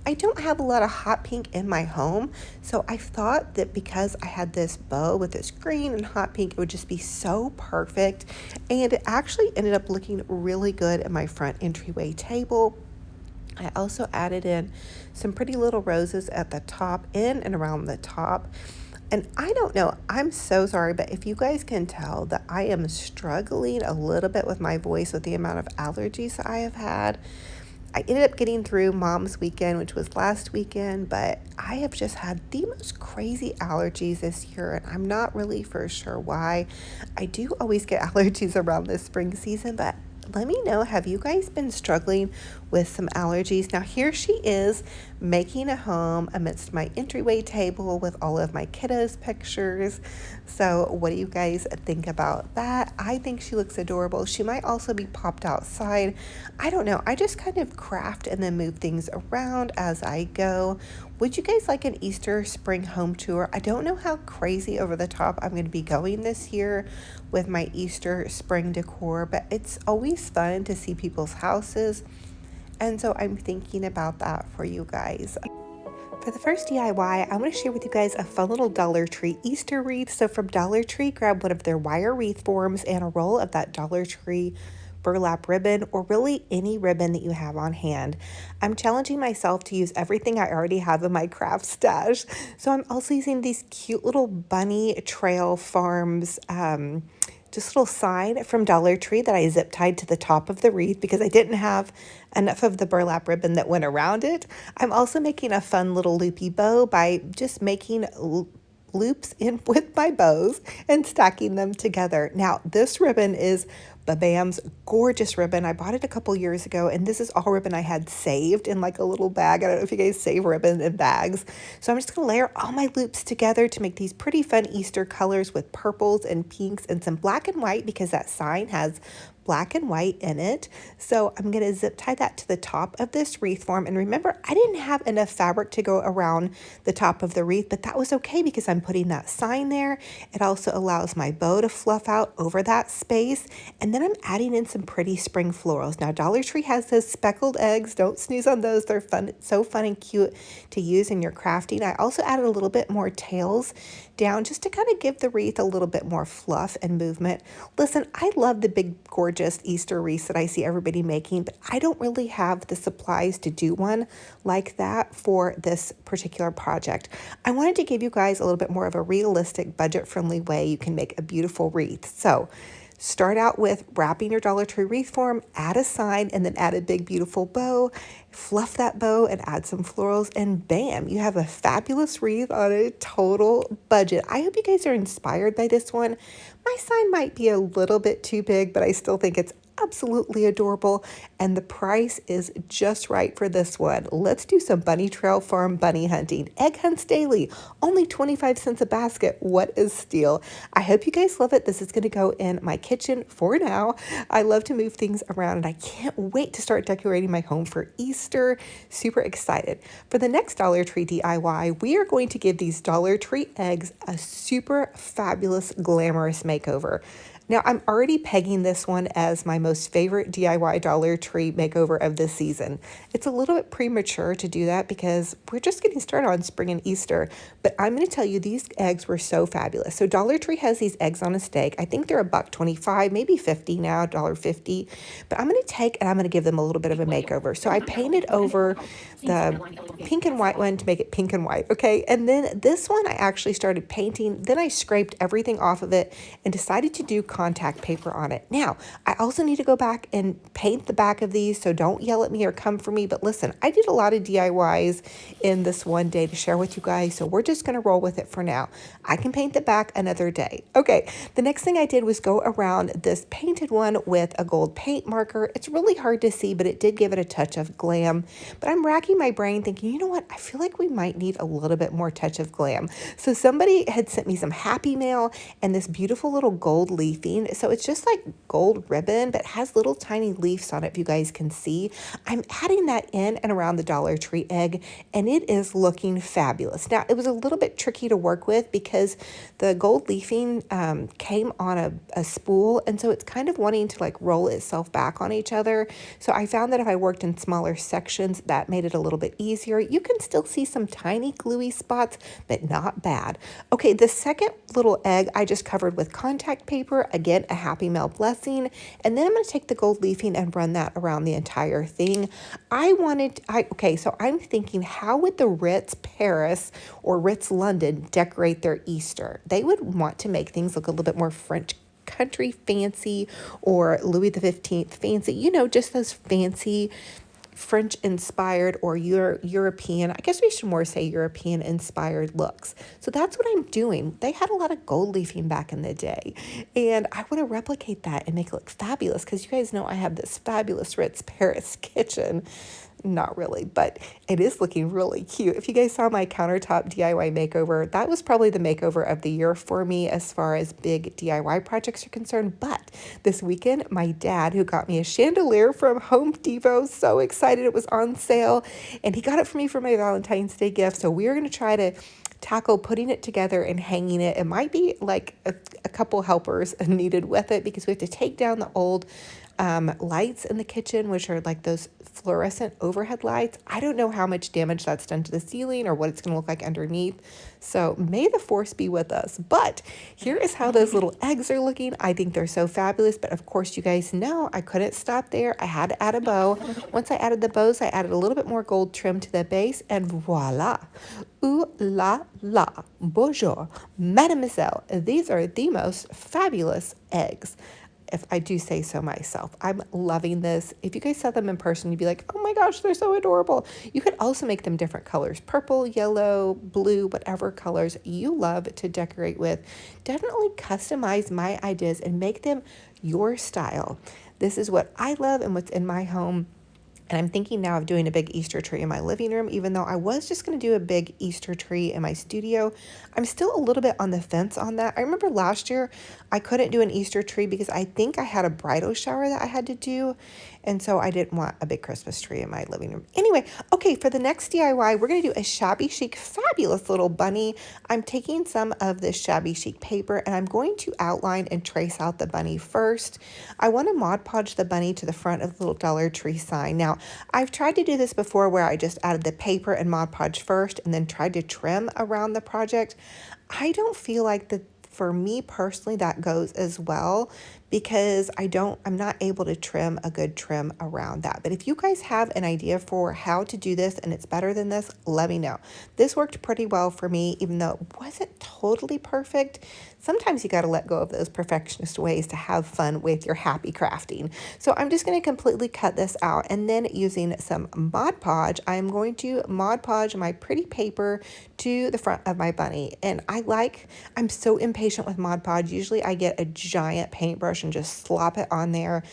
I don't have a lot of hot pink in my home, so I thought that because I had this bow with this green and hot pink, it would just be so perfect. And it actually ended up looking really good at my front entryway table. I also added in some pretty little roses at the top, in and around the top. And I don't know, I'm so sorry, but if you guys can tell that I am struggling a little bit with my voice with the amount of allergies that I have had. I ended up getting through Mom's weekend, which was last weekend, but I have just had the most crazy allergies this year, and I'm not really for sure why. I do always get allergies around this spring season, but let me know, have you guys been struggling with some allergies? Now here she is making a home amidst my entryway table with all of my kiddos' pictures. So what do you guys think about that? I think she looks adorable. She might also be popped outside. I don't know. I just kind of craft and then move things around as I go. Would you guys like an Easter spring home tour? I don't know how crazy over the top I'm going to be going this year with my Easter spring decor, but it's always fun to see people's houses. And so I'm thinking about that for you guys. For the first DIY, I want to share with you guys a fun little Dollar Tree Easter wreath. So from Dollar Tree, grab one of their wire wreath forms and a roll of that Dollar Tree burlap ribbon, or really any ribbon that you have on hand. I'm challenging myself to use everything I already have in my craft stash. So I'm also using these cute little bunny trail farms just little sign from Dollar Tree that I zip tied to the top of the wreath because I didn't have enough of the burlap ribbon that went around it. I'm also making a fun little loopy bow by just making loops in with my bows and stacking them together. Now, this ribbon is Bam's gorgeous ribbon. I bought it a couple years ago, and this is all ribbon I had saved in like a little bag. I don't know if you guys save ribbon in bags. So I'm just going to layer all my loops together to make these pretty fun Easter colors with purples and pinks and some black and white because that sign has black and white in it. So I'm going to zip tie that to the top of this wreath form. And remember, I didn't have enough fabric to go around the top of the wreath, but that was okay because I'm putting that sign there. It also allows my bow to fluff out over that space. And then I'm adding in some pretty spring florals. Now, Dollar Tree has those speckled eggs. Don't snooze on those. They're fun, so fun and cute to use in your crafting. I also added a little bit more tails down just to kind of give the wreath a little bit more fluff and movement. Listen, I love the big gorgeous Easter wreaths that I see everybody making, but I don't really have the supplies to do one like that for this particular project. I wanted to give you guys a little bit more of a realistic, budget-friendly way you can make a beautiful wreath. So start out with wrapping your Dollar Tree wreath form, add a sign, and then add a big, beautiful bow. Fluff that bow and add some florals, and bam, you have a fabulous wreath on a total budget. I hope you guys are inspired by this one. My sign might be a little bit too big, but I still think it's absolutely adorable, and the price is just right for this one. Let's do some bunny trail farm bunny hunting. Egg hunts daily, only 25 cents a basket. What is steal? I hope you guys love it. This is going to go in my kitchen for now. I love to move things around, and I can't wait to start decorating my home for Easter. Super excited. For the next Dollar Tree DIY, we are going to give these Dollar Tree eggs a super fabulous glamorous makeover. Now, I'm already pegging this one as my most favorite DIY Dollar Tree makeover of this season. It's a little bit premature to do that because we're just getting started on spring and Easter, but I'm going to tell you these eggs were so fabulous. So Dollar Tree has these eggs on a stake. I think they're $1.25, maybe $50 now, $1.50, but I'm going to take and I'm going to give them a little bit of a makeover. So I painted over the pink and white one to make it pink and white, okay? And then this one I actually started painting, then I scraped everything off of it and decided to do contact paper on it. Now, I also need to go back and paint the back of these, so don't yell at me or come for me, but listen, I did a lot of DIYs in this one day to share with you guys, so we're just going to roll with it for now. I can paint the back another day. Okay, the next thing I did was go around this painted one with a gold paint marker. It's really hard to see, but it did give it a touch of glam, but I'm racking my brain thinking, you know what, I feel like we might need a little bit more touch of glam. So somebody had sent me some happy mail and this beautiful little gold leaf. So it's just like gold ribbon, but has little tiny leaves on it, if you guys can see. I'm adding that in and around the Dollar Tree egg, and it is looking fabulous. Now, it was a little bit tricky to work with because the gold leafing came on a spool, and so it's kind of wanting to like roll itself back on each other. So I found that if I worked in smaller sections, that made it a little bit easier. You can still see some tiny gluey spots, but not bad. Okay, the second little egg I just covered with contact paper. Again, a happy mail blessing. And then I'm going to take the gold leafing and run that around the entire thing. Okay, so I'm thinking, how would the Ritz Paris or Ritz London decorate their Easter? They would want to make things look a little bit more French country fancy or Louis XV fancy, you know, just those fancy French inspired or European, I guess we should more say European inspired looks. So that's what I'm doing. They had a lot of gold leafing back in the day, and I want to replicate that and make it look fabulous because you guys know I have this fabulous Ritz Paris kitchen. not really, but it is looking really cute. If you guys saw my countertop DIY makeover, that was probably the makeover of the year for me as far as big DIY projects are concerned. But this weekend, my dad, who got me a chandelier from Home Depot, so excited it was on sale, and he got it for me for my Valentine's Day gift. So we're going to try to tackle putting it together and hanging it. It might be like a couple helpers needed with it because we have to take down the old lights in the kitchen, which are like those fluorescent overhead lights. I don't know how much damage that's done to the ceiling or what it's going to look like underneath. So may the force be with us. But here is how those little eggs are looking. I think they're so fabulous. But of course, you guys know I couldn't stop there. I had to add a bow. Once I added the bows, I added a little bit more gold trim to the base, and voila. Ooh la la. Bonjour. Mademoiselle. These are the most fabulous eggs, if I do say so myself. I'm loving this. If you guys saw them in person, you'd be like, oh my gosh, they're so adorable. You could also make them different colors, purple, yellow, blue, whatever colors you love to decorate with. Definitely customize my ideas and make them your style. This is what I love and what's in my home. And I'm thinking now of doing a big Easter tree in my living room, even though I was just going to do a big Easter tree in my studio. I'm still a little bit on the fence on that. I remember last year I couldn't do an Easter tree because I think I had a bridal shower that I had to do. And so I didn't want a big Christmas tree in my living room. Anyway, okay, for the next DIY, we're going to do a shabby chic, fabulous little bunny. I'm taking some of this shabby chic paper and I'm going to outline and trace out the bunny first. I want to Mod Podge the bunny to the front of the little Dollar Tree sign. Now, I've tried to do this before where I just added the paper and Mod Podge first and then tried to trim around the project. I don't feel like that for me personally that goes as well because I'm not able to trim a good trim around that. But if you guys have an idea for how to do this and it's better than this, let me know. This worked pretty well for me, even though it wasn't totally perfect. Sometimes you got to let go of those perfectionist ways to have fun with your happy crafting. So I'm just going to completely cut this out, and then using some Mod Podge, I'm going to Mod Podge my pretty paper to the front of my bunny. And I'm so impatient with Mod Podge. Usually I get a giant paintbrush and just slop it on there.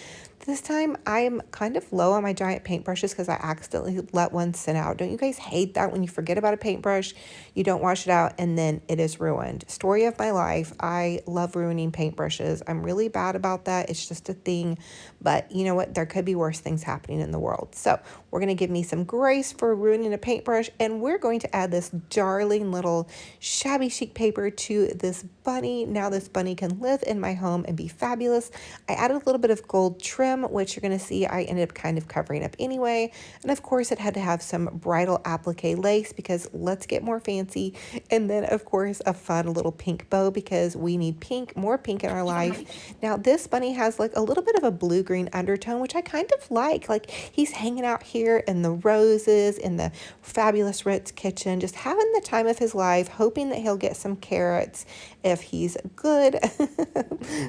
This time I'm kind of low on my giant paintbrushes because I accidentally let one sit out. Don't you guys hate that when you forget about a paintbrush, you don't wash it out, and then it is ruined? Story of my life. I love ruining paintbrushes. I'm really bad about that. It's just a thing. But you know what? There could be worse things happening in the world. So we're going to give me some grace for ruining a paintbrush, and we're going to add this darling little shabby chic paper to this bunny. Now this bunny can live in my home and be fabulous. I added a little bit of gold trim, which you're going to see I ended up kind of covering up anyway. And of course it had to have some bridal applique lace because let's get more fancy. And then of course a fun little pink bow because we need pink, more pink in our life. Now this bunny has like a little bit of a blue-green undertone, which I kind of like. Like he's hanging out here in the roses in the fabulous Ritz kitchen, just having the time of his life, hoping that he'll get some carrots if he's good.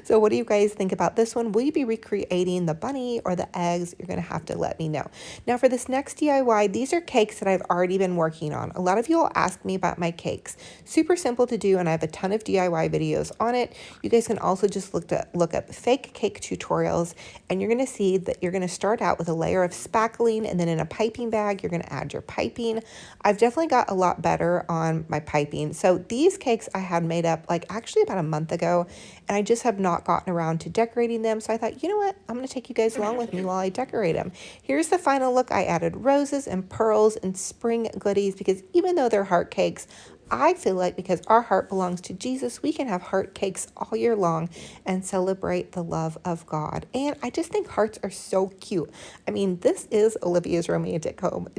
So what do you guys think about this one? Will you be recreating the bunny or the eggs? You're going to have to let me know. Now for this next DIY, these are cakes that I've already been working on. A lot of you will ask me about my cakes. Super simple to do, and I have a ton of DIY videos on it. You guys can also just look up fake cake tutorials, and you're going to see that you're going to start out with a layer of spackling, and then in a piping bag, you're going to add your piping. I've definitely got a lot better on my piping. So these cakes I had made up like actually about a month ago, and I just have not gotten around to decorating them. So I thought, you know what? I'm going to take you guys along with me while I decorate them. Here's the final look. I added roses and pearls and spring goodies because even though they're heart cakes, I feel like because our heart belongs to Jesus, we can have heart cakes all year long and celebrate the love of God. And I just think hearts are so cute. I mean, this is Olivia's romantic home.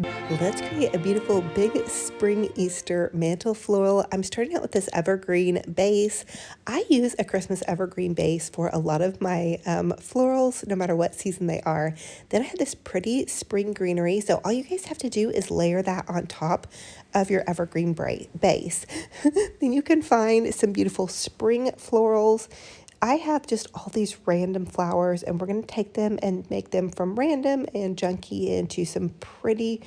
Let's create a beautiful big spring Easter mantle floral. I'm starting out with this evergreen base. I use a Christmas evergreen base for a lot of my florals, no matter what season they are. Then I have this pretty spring greenery. So all you guys have to do is layer that on top of your evergreen base. Then you can find some beautiful spring florals. I have just all these random flowers, and we're going to take them and make them from random and junky into some pretty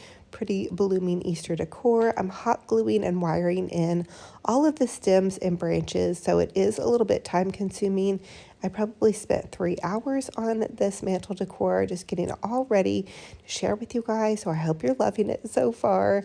blooming Easter decor. I'm hot gluing and wiring in all of the stems and branches, so it is a little bit time consuming. I probably spent 3 hours on this mantle decor, just getting it all ready to share with you guys. So I hope you're loving it so far.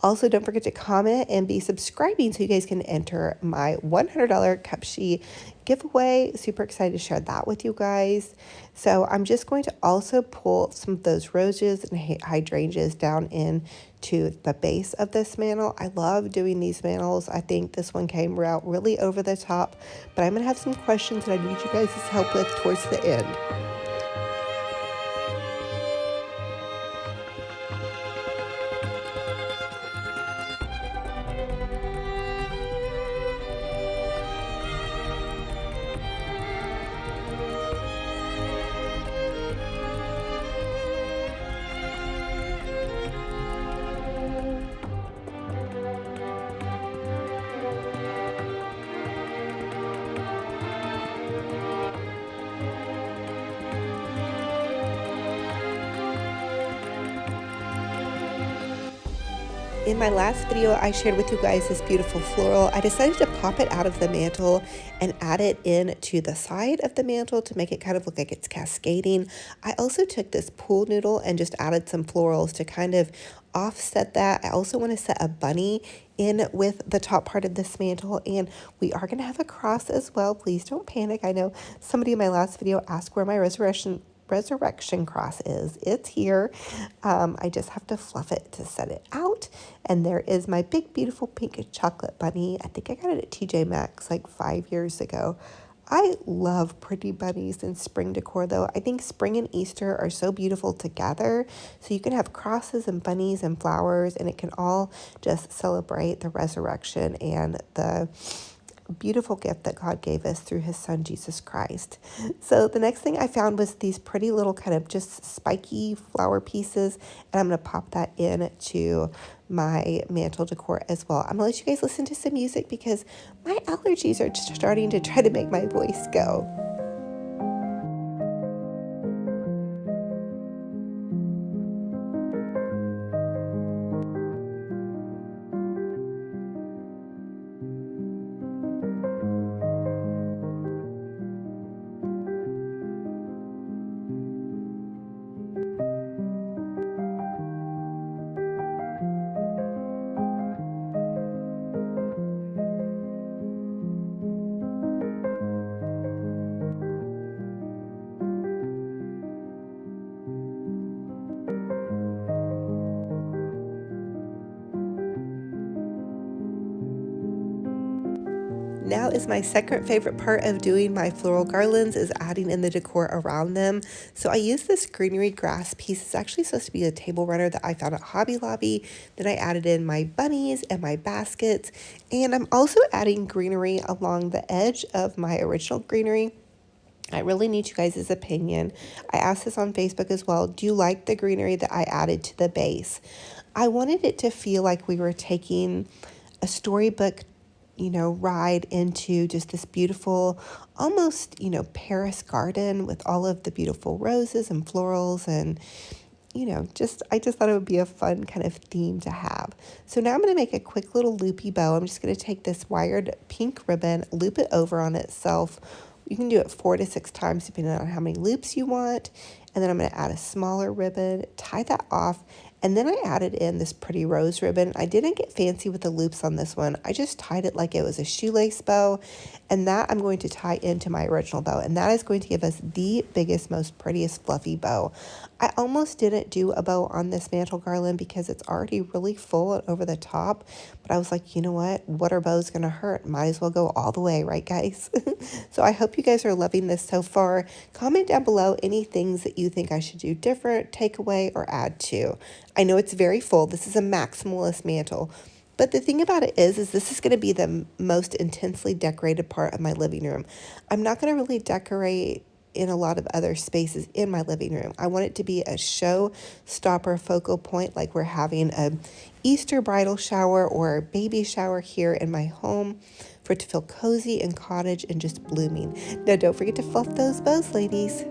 Also, don't forget to comment and be subscribing so you guys can enter my $100 cup sheet giveaway. Super excited to share that with you guys. So I'm just going to also pull some of those roses and hydrangeas down in to the base of this mantle. I love doing these mantles. I think this one came out really over the top, but I'm gonna have some questions that I need you guys' help with towards the end. In my last video, I shared with you guys this beautiful floral. I decided to pop it out of the mantle and add it in to the side of the mantle to make it kind of look like it's cascading. I also took this pool noodle and just added some florals to kind of offset that. I also want to set a bunny in with the top part of this mantle, and we are going to have a cross as well. Please don't panic. I know somebody in my last video asked where my resurrection cross is. It's here. I just have to fluff it to set it out. And there is my big beautiful pink chocolate bunny. I think I got it at TJ Maxx like 5 years ago. I love pretty bunnies in spring decor though. I think spring and Easter are so beautiful together. So you can have crosses and bunnies and flowers, and it can all just celebrate the resurrection and the beautiful gift that God gave us through his son, Jesus Christ. So the next thing I found was these pretty little kind of just spiky flower pieces, and I'm going to pop that into my mantle decor as well. I'm going to let you guys listen to some music because my allergies are just starting to try to make my voice go. Now is my second favorite part of doing my floral garlands is adding in the decor around them. So I use this greenery grass piece. It's actually supposed to be a table runner that I found at Hobby Lobby. Then I added in my bunnies and my baskets. And I'm also adding greenery along the edge of my original greenery. I really need you guys' opinion. I asked this on Facebook as well. Do you like the greenery that I added to the base? I wanted it to feel like we were taking a storybook ride into just this beautiful, almost, Paris garden with all of the beautiful roses and florals and, I just thought it would be a fun kind of theme to have. So now I'm going to make a quick little loopy bow. I'm just going to take this wired pink ribbon, loop it over on itself. You can do it 4 to 6 times depending on how many loops you want. And then I'm going to add a smaller ribbon, tie that off. And then I added in this pretty rose ribbon. I didn't get fancy with the loops on this one. I just tied it like it was a shoelace bow. And that I'm going to tie into my original bow. And that is going to give us the biggest, most prettiest fluffy bow. I almost didn't do a bow on this mantle garland because it's already really full and over the top. But I was like, you know what are bows going to hurt? Might as well go all the way, right guys? So I hope you guys are loving this so far. Comment down below any things that you think I should do different, take away, or add to. I know it's very full. This is a maximalist mantle. But the thing about it is this is going to be the most intensely decorated part of my living room. I'm not going to really decorate in a lot of other spaces in my living room. I want it to be a show stopper focal point, like we're having a Easter bridal shower or a baby shower here in my home, for it to feel cozy and cottage and just blooming. Now don't forget to fluff those bows, ladies.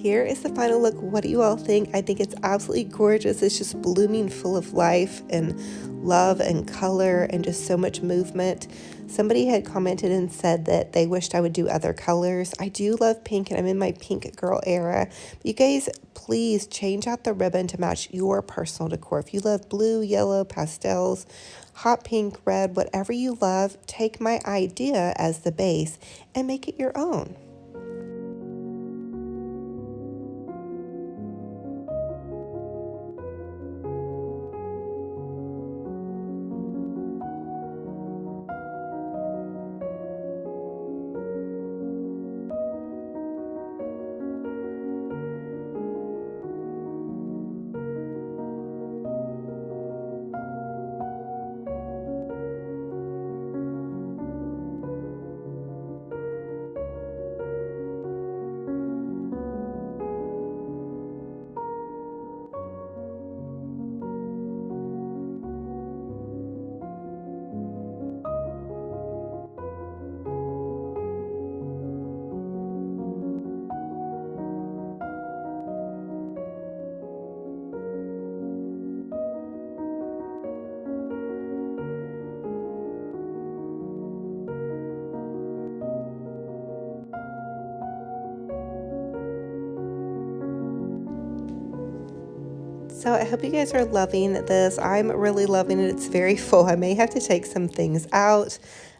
here is the final look. What do you all think? I think it's absolutely gorgeous. It's just blooming full of life and love and color and just so much movement. Somebody had commented and said that they wished I would do other colors. I do love pink and I'm in my pink girl era. But you guys, please change out the ribbon to match your personal decor. If you love blue, yellow, pastels, hot pink, red, whatever you love, take my idea as the base and make it your own. So I hope you guys are loving this. I'm really loving it. It's very full. I may have to take some things out.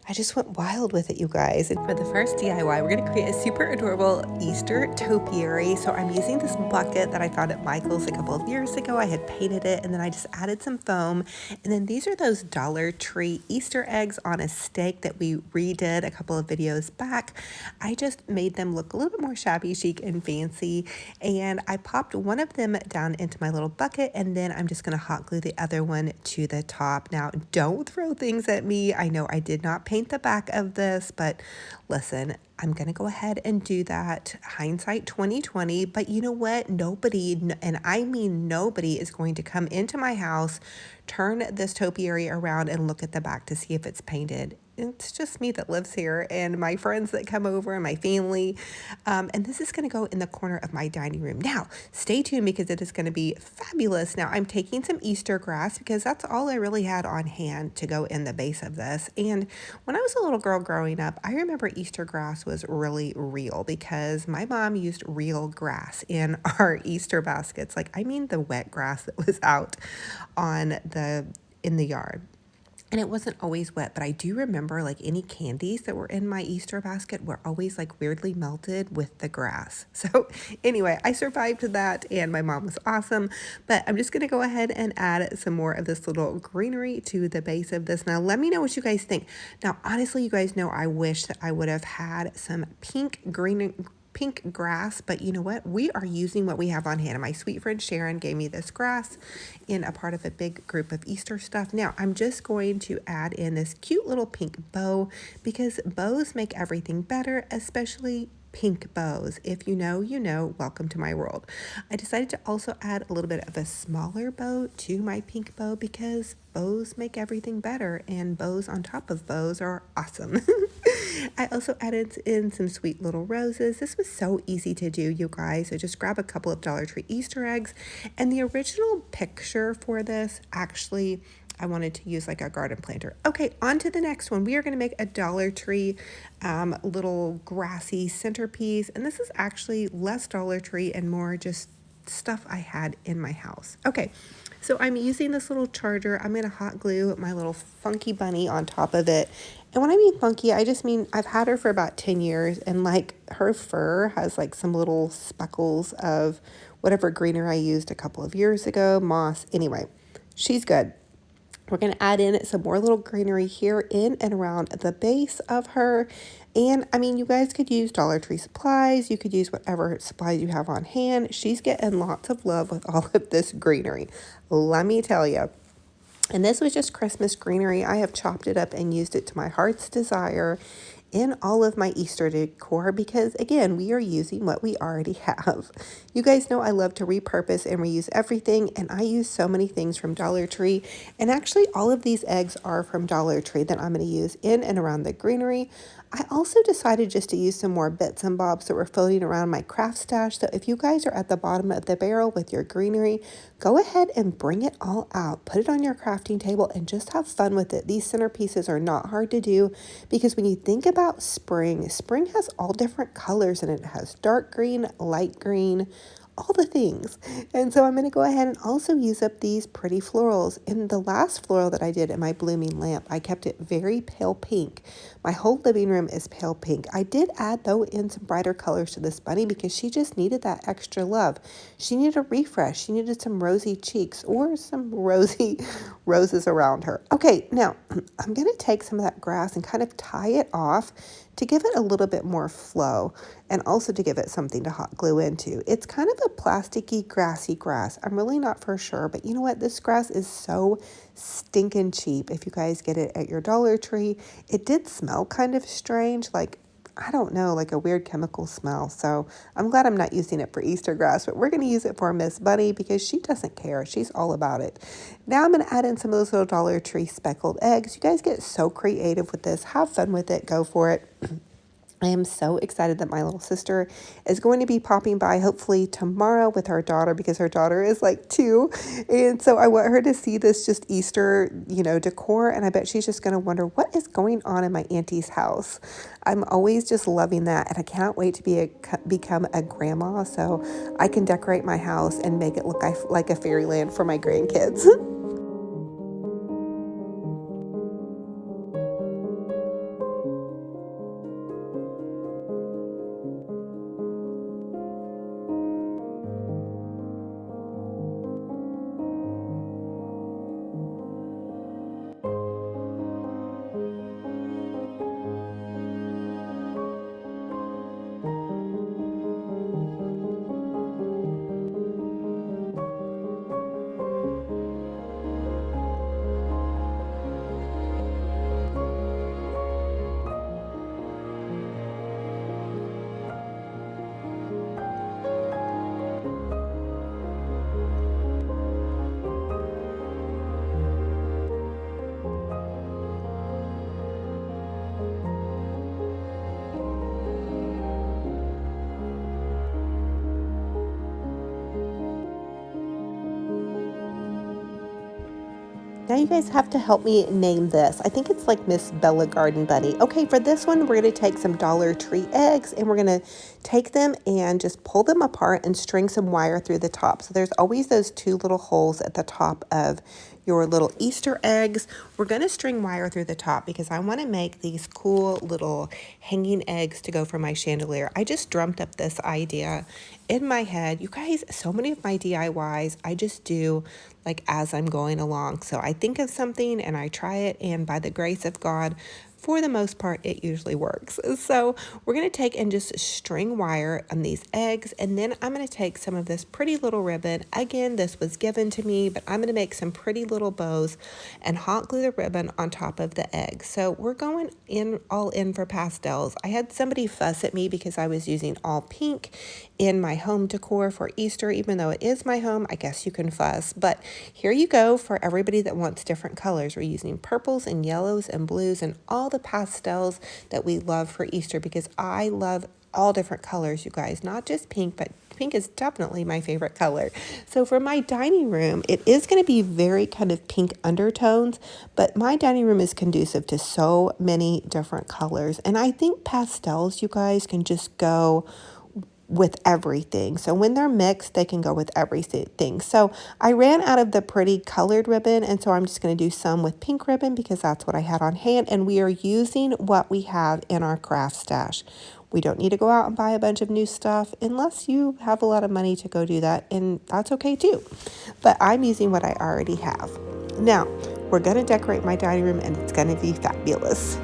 I just went wild with it, you guys. And for the first DIY, we're going to create a super adorable Easter topiary. So I'm using this bucket that I found at Michael's a couple of years ago. I had painted it and then I just added some foam. And then these are those Dollar Tree Easter eggs on a stake that we redid a couple of videos back. I just made them look a little bit more shabby, chic, and fancy. And I popped one of them down into my little bucket and then I'm just going to hot glue the other one to the top. Now, don't throw things at me. I know I did not paint the back of this, but listen, I'm going to go ahead and do that. Hindsight 2020, but you know what? Nobody, and I mean nobody, is going to come into my house, turn this topiary around and look at the back to see if it's painted. It's just me that lives here and my friends that come over and my family. And this is going to go in the corner of my dining room. Now, stay tuned because it is going to be fabulous. Now, I'm taking some Easter grass because that's all I really had on hand to go in the base of this. And when I was a little girl growing up, I remember Easter grass was really real because my mom used real grass in our Easter baskets. Like, I mean the wet grass that was out in the yard. And it wasn't always wet, but I do remember like any candies that were in my Easter basket were always like weirdly melted with the grass. So anyway, I survived that and my mom was awesome, but I'm just going to go ahead and add some more of this little greenery to the base of this. Now, let me know what you guys think. Now, honestly, you guys know I wish that I would have had some pink grass, but you know what? We are using what we have on hand. And my sweet friend Sharon gave me this grass in a part of a big group of Easter stuff. Now, I'm just going to add in this cute little pink bow because bows make everything better, especially pink bows. If you know, you know. Welcome to my world. I decided to also add a little bit of a smaller bow to my pink bow because bows make everything better and bows on top of bows are awesome. I also added in some sweet little roses. This was so easy to do, you guys. So just grab a couple of Dollar Tree Easter eggs. And the original picture for this, actually, I wanted to use like a garden planter. Okay, on to the next one. We are going to make a Dollar Tree little grassy centerpiece. And this is actually less Dollar Tree and more just stuff I had in my house. Okay, so I'm using this little charger. I'm going to hot glue my little funky bunny on top of it. And when I mean funky, I just mean I've had her for about 10 years and like her fur has like some little speckles of whatever greener I used a couple of years ago, moss. Anyway, she's good. We're going to add in some more little greenery here in and around the base of her. And I mean, you guys could use Dollar Tree supplies. You could use whatever supplies you have on hand. She's getting lots of love with all of this greenery. Let me tell you. And this was just Christmas greenery. I have chopped it up and used it to my heart's desire in all of my Easter decor because, again, we are using what we already have. You guys know I love to repurpose and reuse everything, and I use so many things from Dollar Tree. And actually, all of these eggs are from Dollar Tree that I'm going to use in and around the greenery. I also decided just to use some more bits and bobs that were floating around my craft stash. So if you guys are at the bottom of the barrel with your greenery, go ahead and bring it all out. Put it on your crafting table and just have fun with it. These centerpieces are not hard to do because when you think about spring, spring has all different colors and it has dark green, light green, all the things. And so I'm going to go ahead and also use up these pretty florals. In the last floral that I did in my blooming lamp, I kept it very pale pink. My whole living room is pale pink. I did add, though, in some brighter colors to this bunny because she just needed that extra love. She needed a refresh. She needed some rosy cheeks or some rosy roses around her. Okay, now I'm going to take some of that grass and kind of tie it off to give it a little bit more flow and also to give it something to hot glue into. It's kind of a plasticky, grassy grass. I'm really not for sure, but you know what? This grass is so stinking cheap. If you guys get it at your Dollar Tree, it did smell kind of strange, like, I don't know, like a weird chemical smell. So I'm glad I'm not using it for Easter grass, but we're going to use it for Miss Bunny because she doesn't care. She's all about it. Now I'm going to add in some of those little Dollar Tree speckled eggs. You guys get so creative with this. Have fun with it. Go for it. I am so excited that my little sister is going to be popping by hopefully tomorrow with her daughter because her daughter is like 2. And so I want her to see this just Easter, decor. And I bet she's just going to wonder what is going on in my auntie's house. I'm always just loving that. And I cannot wait to become a grandma so I can decorate my house and make it look like a fairyland for my grandkids. Now you guys have to help me name this. I think it's like Miss Bella Garden Bunny. Okay, for this one, we're going to take some Dollar Tree eggs and we're going to take them and just pull them apart and string some wire through the top. So there's always those 2 little holes at the top of your little Easter eggs. We're going to string wire through the top because I want to make these cool little hanging eggs to go for my chandelier. I just drummed up this idea in my head. You guys, so many of my DIYs, I just do like as I'm going along. So I think of something and I try it, and by the grace of God, for the most part, it usually works. So we're going to take and just string wire on these eggs, and then I'm going to take some of this pretty little ribbon. Again, this was given to me, but I'm going to make some pretty little bows and hot glue the ribbon on top of the eggs. So we're going all in for pastels. I had somebody fuss at me because I was using all pink in my home decor for Easter. Even though it is my home, I guess you can fuss, but here you go for everybody that wants different colors. We're using purples and yellows and blues and all the pastels that we love for Easter because I love all different colors, you guys, not just pink, but pink is definitely my favorite color. So for my dining room, it is going to be very kind of pink undertones, but my dining room is conducive to so many different colors. And I think pastels, you guys, can just go with everything. So when they're mixed, they can go with everything. So I ran out of the pretty colored ribbon, and so I'm just going to do some with pink ribbon because that's what I had on hand, and we are using what we have in our craft stash. We don't need to go out and buy a bunch of new stuff unless you have a lot of money to go do that, and that's okay too. But I'm using what I already have. Now, we're going to decorate my dining room, and it's going to be fabulous.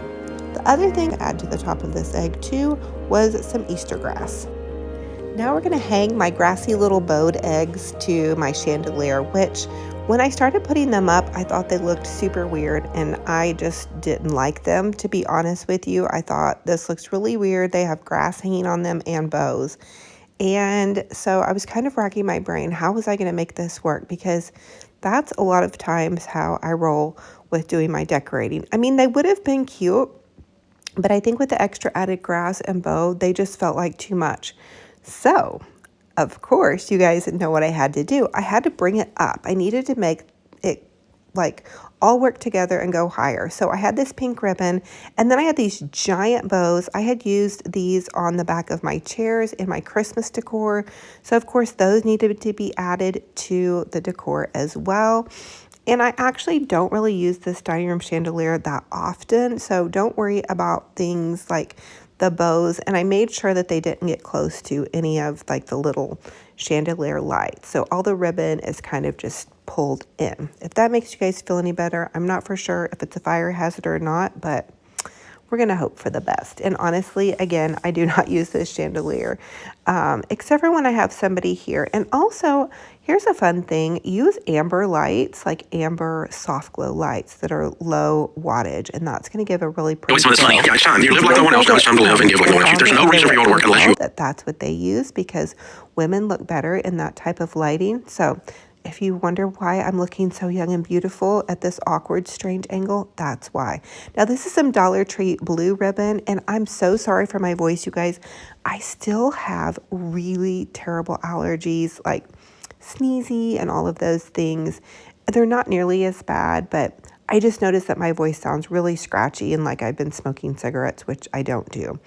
The other thing to add to the top of this egg too was some Easter grass. Now we're going to hang my grassy little bowed eggs to my chandelier, which When I started putting them up, I thought they looked super weird and I just didn't like them, to be honest with you. I thought this looks really weird. They have grass hanging on them and bows. And so I was kind of racking my brain. How was I going to make this work? Because that's a lot of times how I roll with doing my decorating. I mean, they would have been cute, but I think with the extra added grass and bow, they just felt like too much. So, of course, you guys know what I had to do. I had to bring it up. I needed to make it like all work together and go higher. So I had this pink ribbon, and then I had these giant bows. I had used these on the back of my chairs in my Christmas decor. So of course those needed to be added to the decor as well. And I actually don't really use this dining room chandelier that often, so don't worry about things like the bows. And I made sure that they didn't get close to any of like the little chandelier lights. So all the ribbon is kind of just pulled in. If that makes you guys feel any better, I'm not for sure if it's a fire hazard or not, but we're going to hope for the best. And honestly, again, I do not use this chandelier, except for when I have somebody here. And also, here's a fun thing. Use amber lights, like amber soft glow lights that are low wattage. And that's going to give a really pretty glow. You live like no one else knows time to live and give like no one. There's no reason for you to work unless you... That's what they use because women look better in that type of lighting. So if you wonder why I'm looking so young and beautiful at this awkward, strange angle, that's why. Now, this is some Dollar Tree blue ribbon, and I'm so sorry for my voice, you guys. I still have really terrible allergies, like sneezy and all of those things. They're not nearly as bad, but I just noticed that my voice sounds really scratchy and like I've been smoking cigarettes, which I don't do.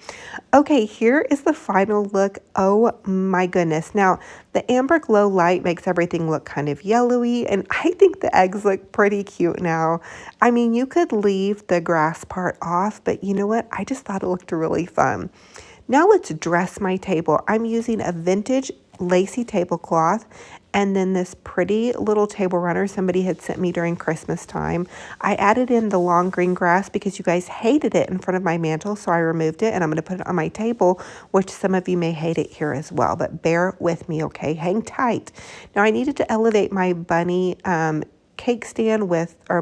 Okay, here is the final look. Oh my goodness. Now, the amber glow light makes everything look kind of yellowy, and I think the eggs look pretty cute now. I mean, you could leave the grass part off, but you know what? I just thought it looked really fun. Now let's dress my table. I'm using a vintage lacy tablecloth and then this pretty little table runner somebody had sent me during Christmas time. I added in the long green grass because you guys hated it in front of my mantel, so I removed it and I'm going to put it on my table, which some of you may hate it here as well, but bear with me, okay? Hang tight. Now I needed to elevate my bunny cake stand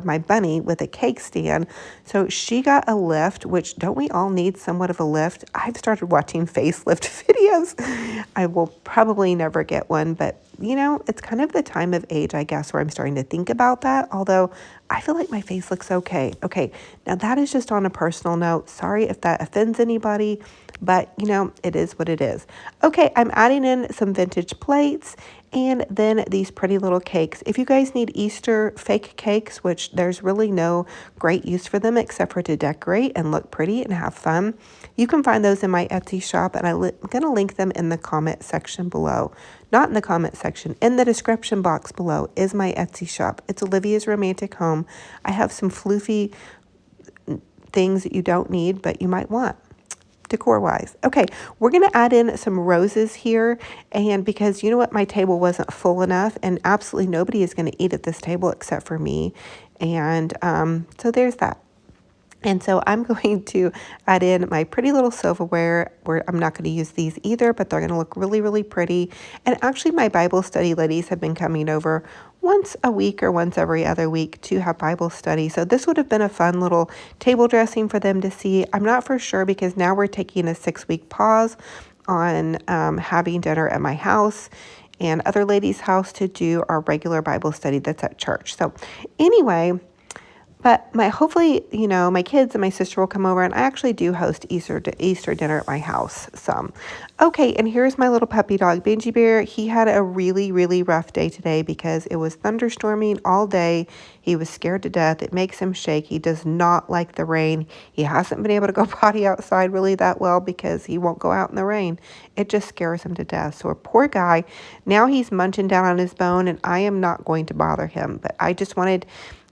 my bunny with a cake stand. So she got a lift, which don't we all need somewhat of a lift? I've started watching facelift videos. I will probably never get one, but you know, it's kind of the time of age, I guess, where I'm starting to think about that. Although I feel like my face looks okay. Okay, now that is just on a personal note. Sorry if that offends anybody, but you know, it is what it is. Okay, I'm adding in some vintage plates and then these pretty little cakes. If you guys need Easter fake cakes, which there's really no great use for them except for to decorate and look pretty and have fun, you can find those in my Etsy shop, and I'm going to link them in the comment section below. Not in the comment section, in the description box below is my Etsy shop. It's Olivia's Romantic Home. I have some floofy things that you don't need, but you might want decor-wise. Okay, we're going to add in some roses here, and because you know what, my table wasn't full enough, and absolutely nobody is going to eat at this table except for me, and so there's that. And so I'm going to add in my pretty little silverware, where I'm not going to use these either, but they're going to look really, really pretty. And actually my Bible study ladies have been coming over once a week or once every other week to have Bible study. So this would have been a fun little table dressing for them to see. I'm not for sure because now we're taking a 6-week pause on having dinner at my house and other ladies' house to do our regular Bible study that's at church. So anyway, but hopefully, you know, my kids and my sister will come over, and I actually do host Easter dinner at my house some. Okay, and here's my little puppy dog, Benji Bear. He had a really, really rough day today because it was thunderstorming all day. He was scared to death. It makes him shake. He does not like the rain. He hasn't been able to go potty outside really that well because he won't go out in the rain. It just scares him to death. So a poor guy, now he's munching down on his bone, and I am not going to bother him, but I just wanted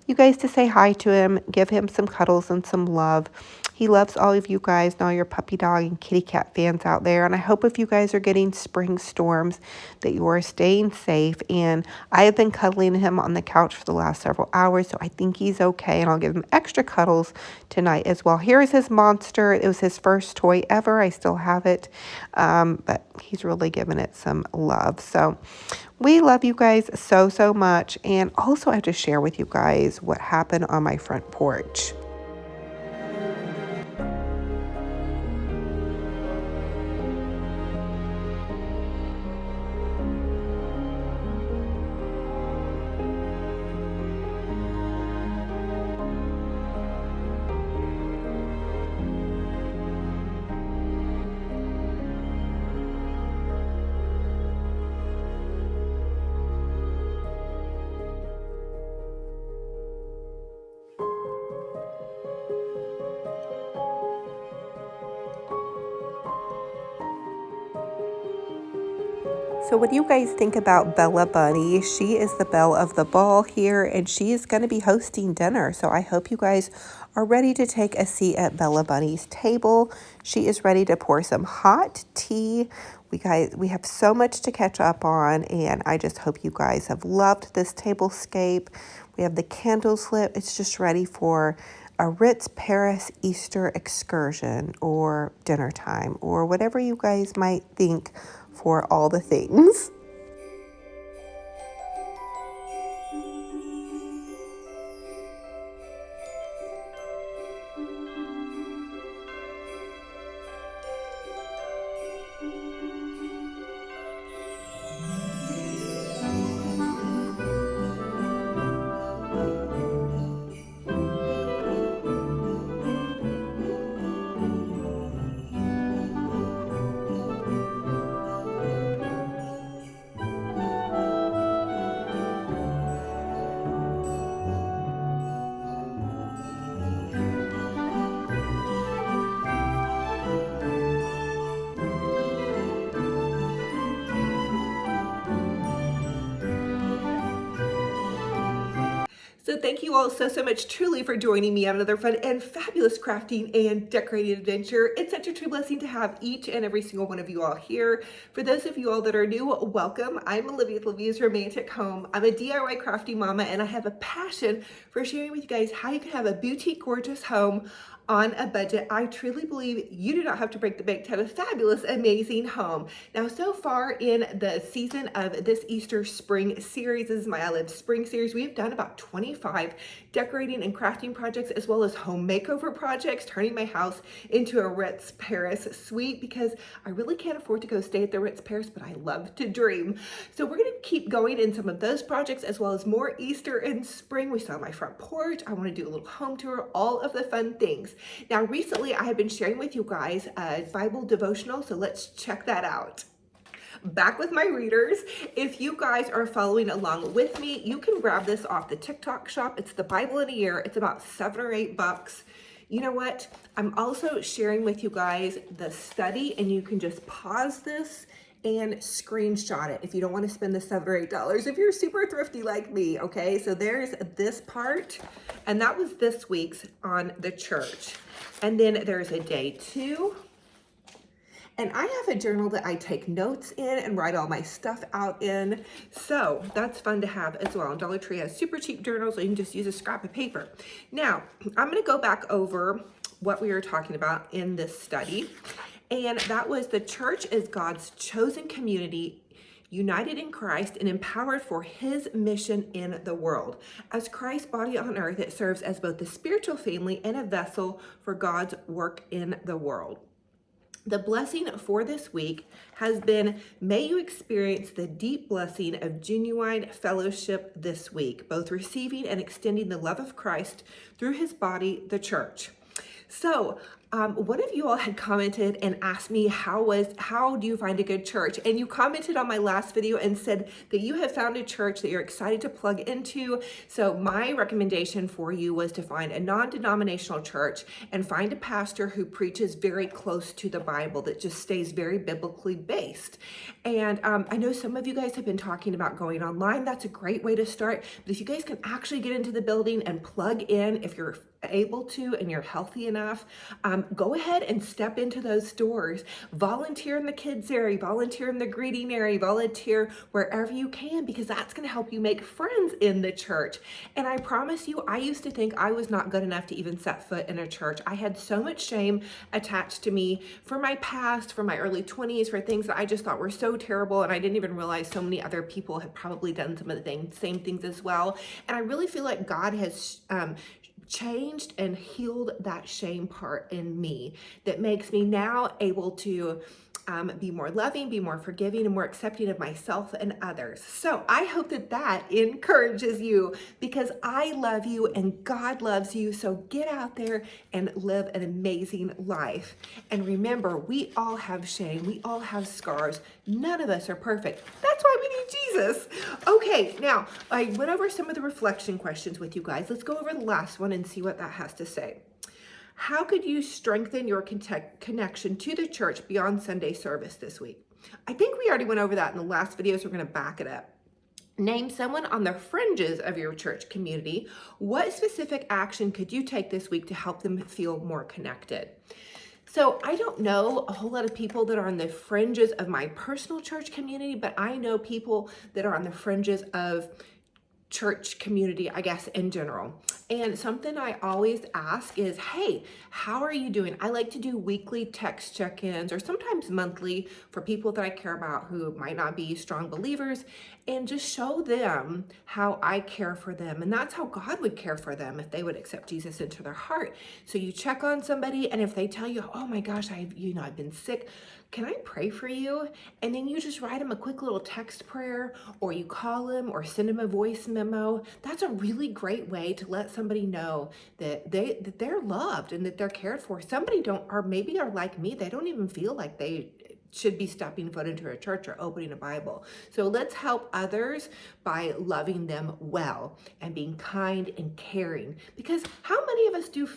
you guys to say hi to him, give him some cuddles and some love. He loves all of you guys and all your puppy dog and kitty cat fans out there. And I hope if you guys are getting spring storms that you are staying safe. And I have been cuddling him on the couch for the last several hours, so I think he's okay. And I'll give him extra cuddles tonight as well. Here is his monster. It was his first toy ever. I still have it, but he's really given it some love. So We love you guys so, so much. And also I have to share with you guys what happened on my front porch. So what do you guys think about Bella Bunny? She is the belle of the ball here, and she is going to be hosting dinner. So I hope you guys are ready to take a seat at Bella Bunny's table. She is ready to pour some hot tea. We have so much to catch up on, and I just hope you guys have loved this tablescape. We have the candles lit. It's just ready for a Ritz Paris Easter excursion or dinner time or whatever you guys might think for all the things. So thank you all so much truly for joining me on another fun and fabulous crafting and decorating adventure. It's such a true blessing to have each and every single one of you all here. For those of you all that are new, welcome. I'm Olivia with Olivia's Romantic Home. I'm a DIY crafty mama, and I have a passion for sharing with you guys how you can have a boutique gorgeous home on a budget. I truly believe you do not have to break the bank to have a fabulous, amazing home. Now, so far in the season of this Easter Spring series, this is my I Live Spring series, we have done about 25 decorating and crafting projects, as well as home makeover projects, turning my house into a Ritz Paris suite, because I really can't afford to go stay at the Ritz Paris, but I love to dream. So we're gonna keep going in some of those projects, as well as more Easter and spring. We saw my front porch. I wanna do a little home tour, all of the fun things. Now, recently I have been sharing with you guys a Bible devotional, so let's check that out. Back with my readers. If you guys are following along with me, you can grab this off the TikTok shop. It's the Bible in a Year. It's about $7 or $8. You know what? I'm also sharing with you guys the study, and you can just pause this and screenshot it if you don't want to spend the $7 or $8, if you're super thrifty like me. Okay, so there's this part, and that was this week's on the church. And then there's a day 2. And I have a journal that I take notes in and write all my stuff out in. So that's fun to have as well. And Dollar Tree has super cheap journals, so you can just use a scrap of paper. Now, I'm gonna go back over what we were talking about in this study. And that was the church is God's chosen community, united in Christ and empowered for his mission in the world. As Christ's body on earth, it serves as both the spiritual family and a vessel for God's work in the world. The blessing for this week has been, may you experience the deep blessing of genuine fellowship this week, both receiving and extending the love of Christ through his body, the church. So, one of you all had commented and asked me how do you find a good church? And you commented on my last video and said that you have found a church that you're excited to plug into. So my recommendation for you was to find a non-denominational church and find a pastor who preaches very close to the Bible, that just stays very biblically based. And I know some of you guys have been talking about going online. That's a great way to start. But if you guys can actually get into the building and plug in, if you're able to and you're healthy enough, go ahead and step into those stores. Volunteer in the kids area, volunteer in the greeting area, volunteer wherever you can, because that's going to help you make friends in the church. And I promise you, I used to think I was not good enough to even set foot in a church. I had so much shame attached to me for my past, for my early 20s, for things that I just thought were so terrible, and I didn't even realize so many other people had probably done some of the same things as well. And I really feel like God has changed and healed that shame part in me that makes me now able to be more loving, be more forgiving, and more accepting of myself and others. So I hope that that encourages you, because I love you and God loves you. So get out there and live an amazing life. And remember, we all have shame. We all have scars. None of us are perfect. That's why we need Jesus. Okay, now I went over some of the reflection questions with you guys. Let's go over the last one and see what that has to say. How could you strengthen your connection to the church beyond Sunday service this week? I think we already went over that in the last video, so we're going to back it up. Name someone on the fringes of your church community. What specific action could you take this week to help them feel more connected? So I don't know a whole lot of people that are on the fringes of my personal church community, but I know people that are on the fringes of church community, I guess, in general. And something I always ask is, hey, how are you doing? I like to do weekly text check-ins or sometimes monthly for people that I care about who might not be strong believers, and just show them how I care for them. And that's how God would care for them if they would accept Jesus into their heart. So you check on somebody, and if they tell you, oh my gosh, I've been sick, can I pray for you? And then you just write them a quick little text prayer, or you call them or send them a voice memo. That's a really great way to let somebody know that they're loved and that they're cared for. Somebody maybe are like me, they don't even feel like they should be stepping foot into a church or opening a Bible. So let's help others by loving them well and being kind and caring. Because how many of us do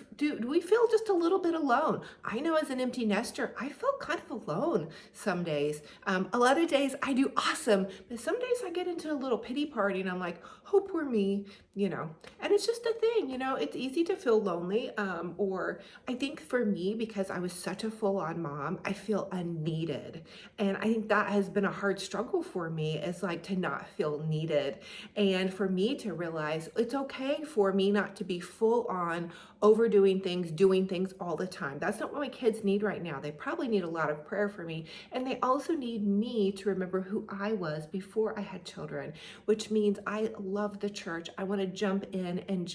we feel just a little bit alone? I know as an empty nester, I felt kind of alone some days. A lot of days I do awesome, but some days I get into a little pity party and I'm like, oh, poor me, and it's just a thing, it's easy to feel lonely. Or I think for me, because I was such a full-on mom, I feel unneeded. And I think that has been a hard struggle for me, is like to not feel needed. And for me to realize it's okay for me not to be full on overdoing things, doing things all the time. That's not what my kids need right now. They probably need a lot of prayer for me. And they also need me to remember who I was before I had children, which means I love the church. I want to jump in and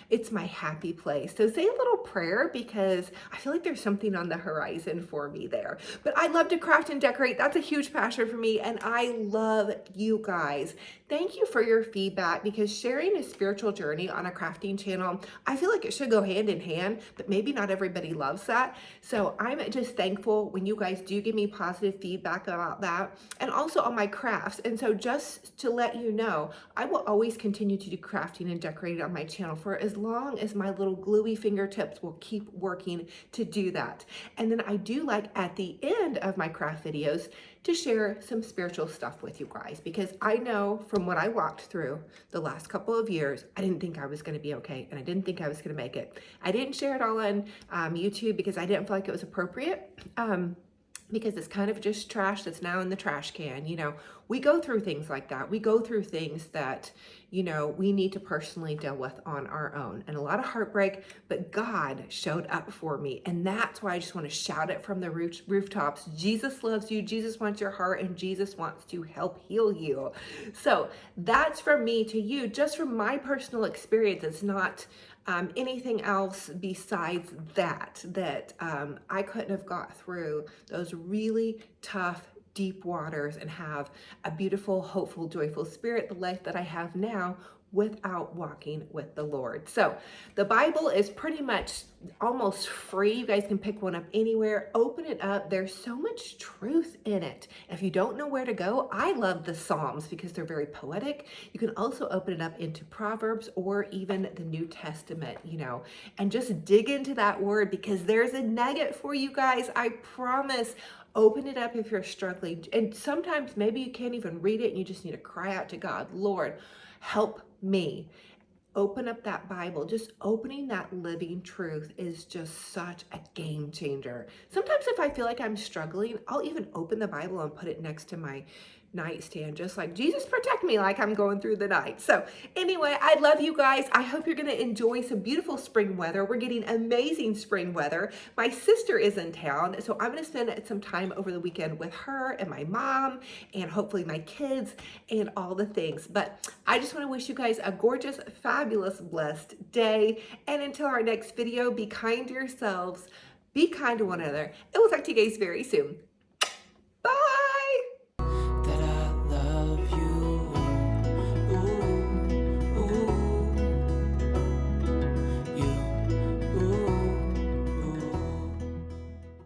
it's my happy place. So say a little prayer, because I feel like there's something on the horizon for me there. But I love to craft and decorate. That's a huge passion for me. And I love you guys. Thank you for your feedback, because sharing a spiritual journey on a crafting channel, I feel like it should go hand in hand, but maybe not everybody loves that. So I'm just thankful when you guys do give me positive feedback about that, and also on my crafts. And so just to let you know, I will always continue to do crafting and decorating on my channel for as long as my little gluey fingertips will keep working to do that. And then I do like at the end of my craft videos to share some spiritual stuff with you guys, because I know from what I walked through the last couple of years, I didn't think I was going to be okay, and I didn't think I was going to make it. I didn't share it all on YouTube because I didn't feel like it was appropriate. Because it's kind of just trash that's now in the trash can. We go through things like that. We go through things that, we need to personally deal with on our own, and a lot of heartbreak, but God showed up for me. And that's why I just want to shout it from the rooftops. Jesus loves you. Jesus wants your heart, and Jesus wants to help heal you. So that's from me to you, just from my personal experience. It's not anything else besides that I couldn't have got through those really tough, deep waters and have a beautiful, hopeful, joyful spirit, the life that I have now, without walking with the Lord. So the Bible is pretty much almost free. You guys can pick one up anywhere, open it up. There's so much truth in it. If you don't know where to go, I love the Psalms because they're very poetic. You can also open it up into Proverbs or even the New Testament, and just dig into that word, because there's a nugget for you guys. I promise. Open it up if you're struggling. And sometimes maybe you can't even read it and you just need to cry out to God, Lord, help me. open up that Bible. Just opening that living truth is just such a game changer. Sometimes if I feel like I'm struggling, I'll even open the Bible and put it next to my nightstand, just like, Jesus protect me, like I'm going through the night. So anyway, I love you guys. I hope you're going to enjoy some beautiful spring weather. We're getting amazing spring weather. My sister is in town, so I'm going to spend some time over the weekend with her and my mom and hopefully my kids and all the things. But I just want to wish you guys a gorgeous, fabulous, blessed day. And until our next video, be kind to yourselves, be kind to one another, and we'll talk to you guys very soon.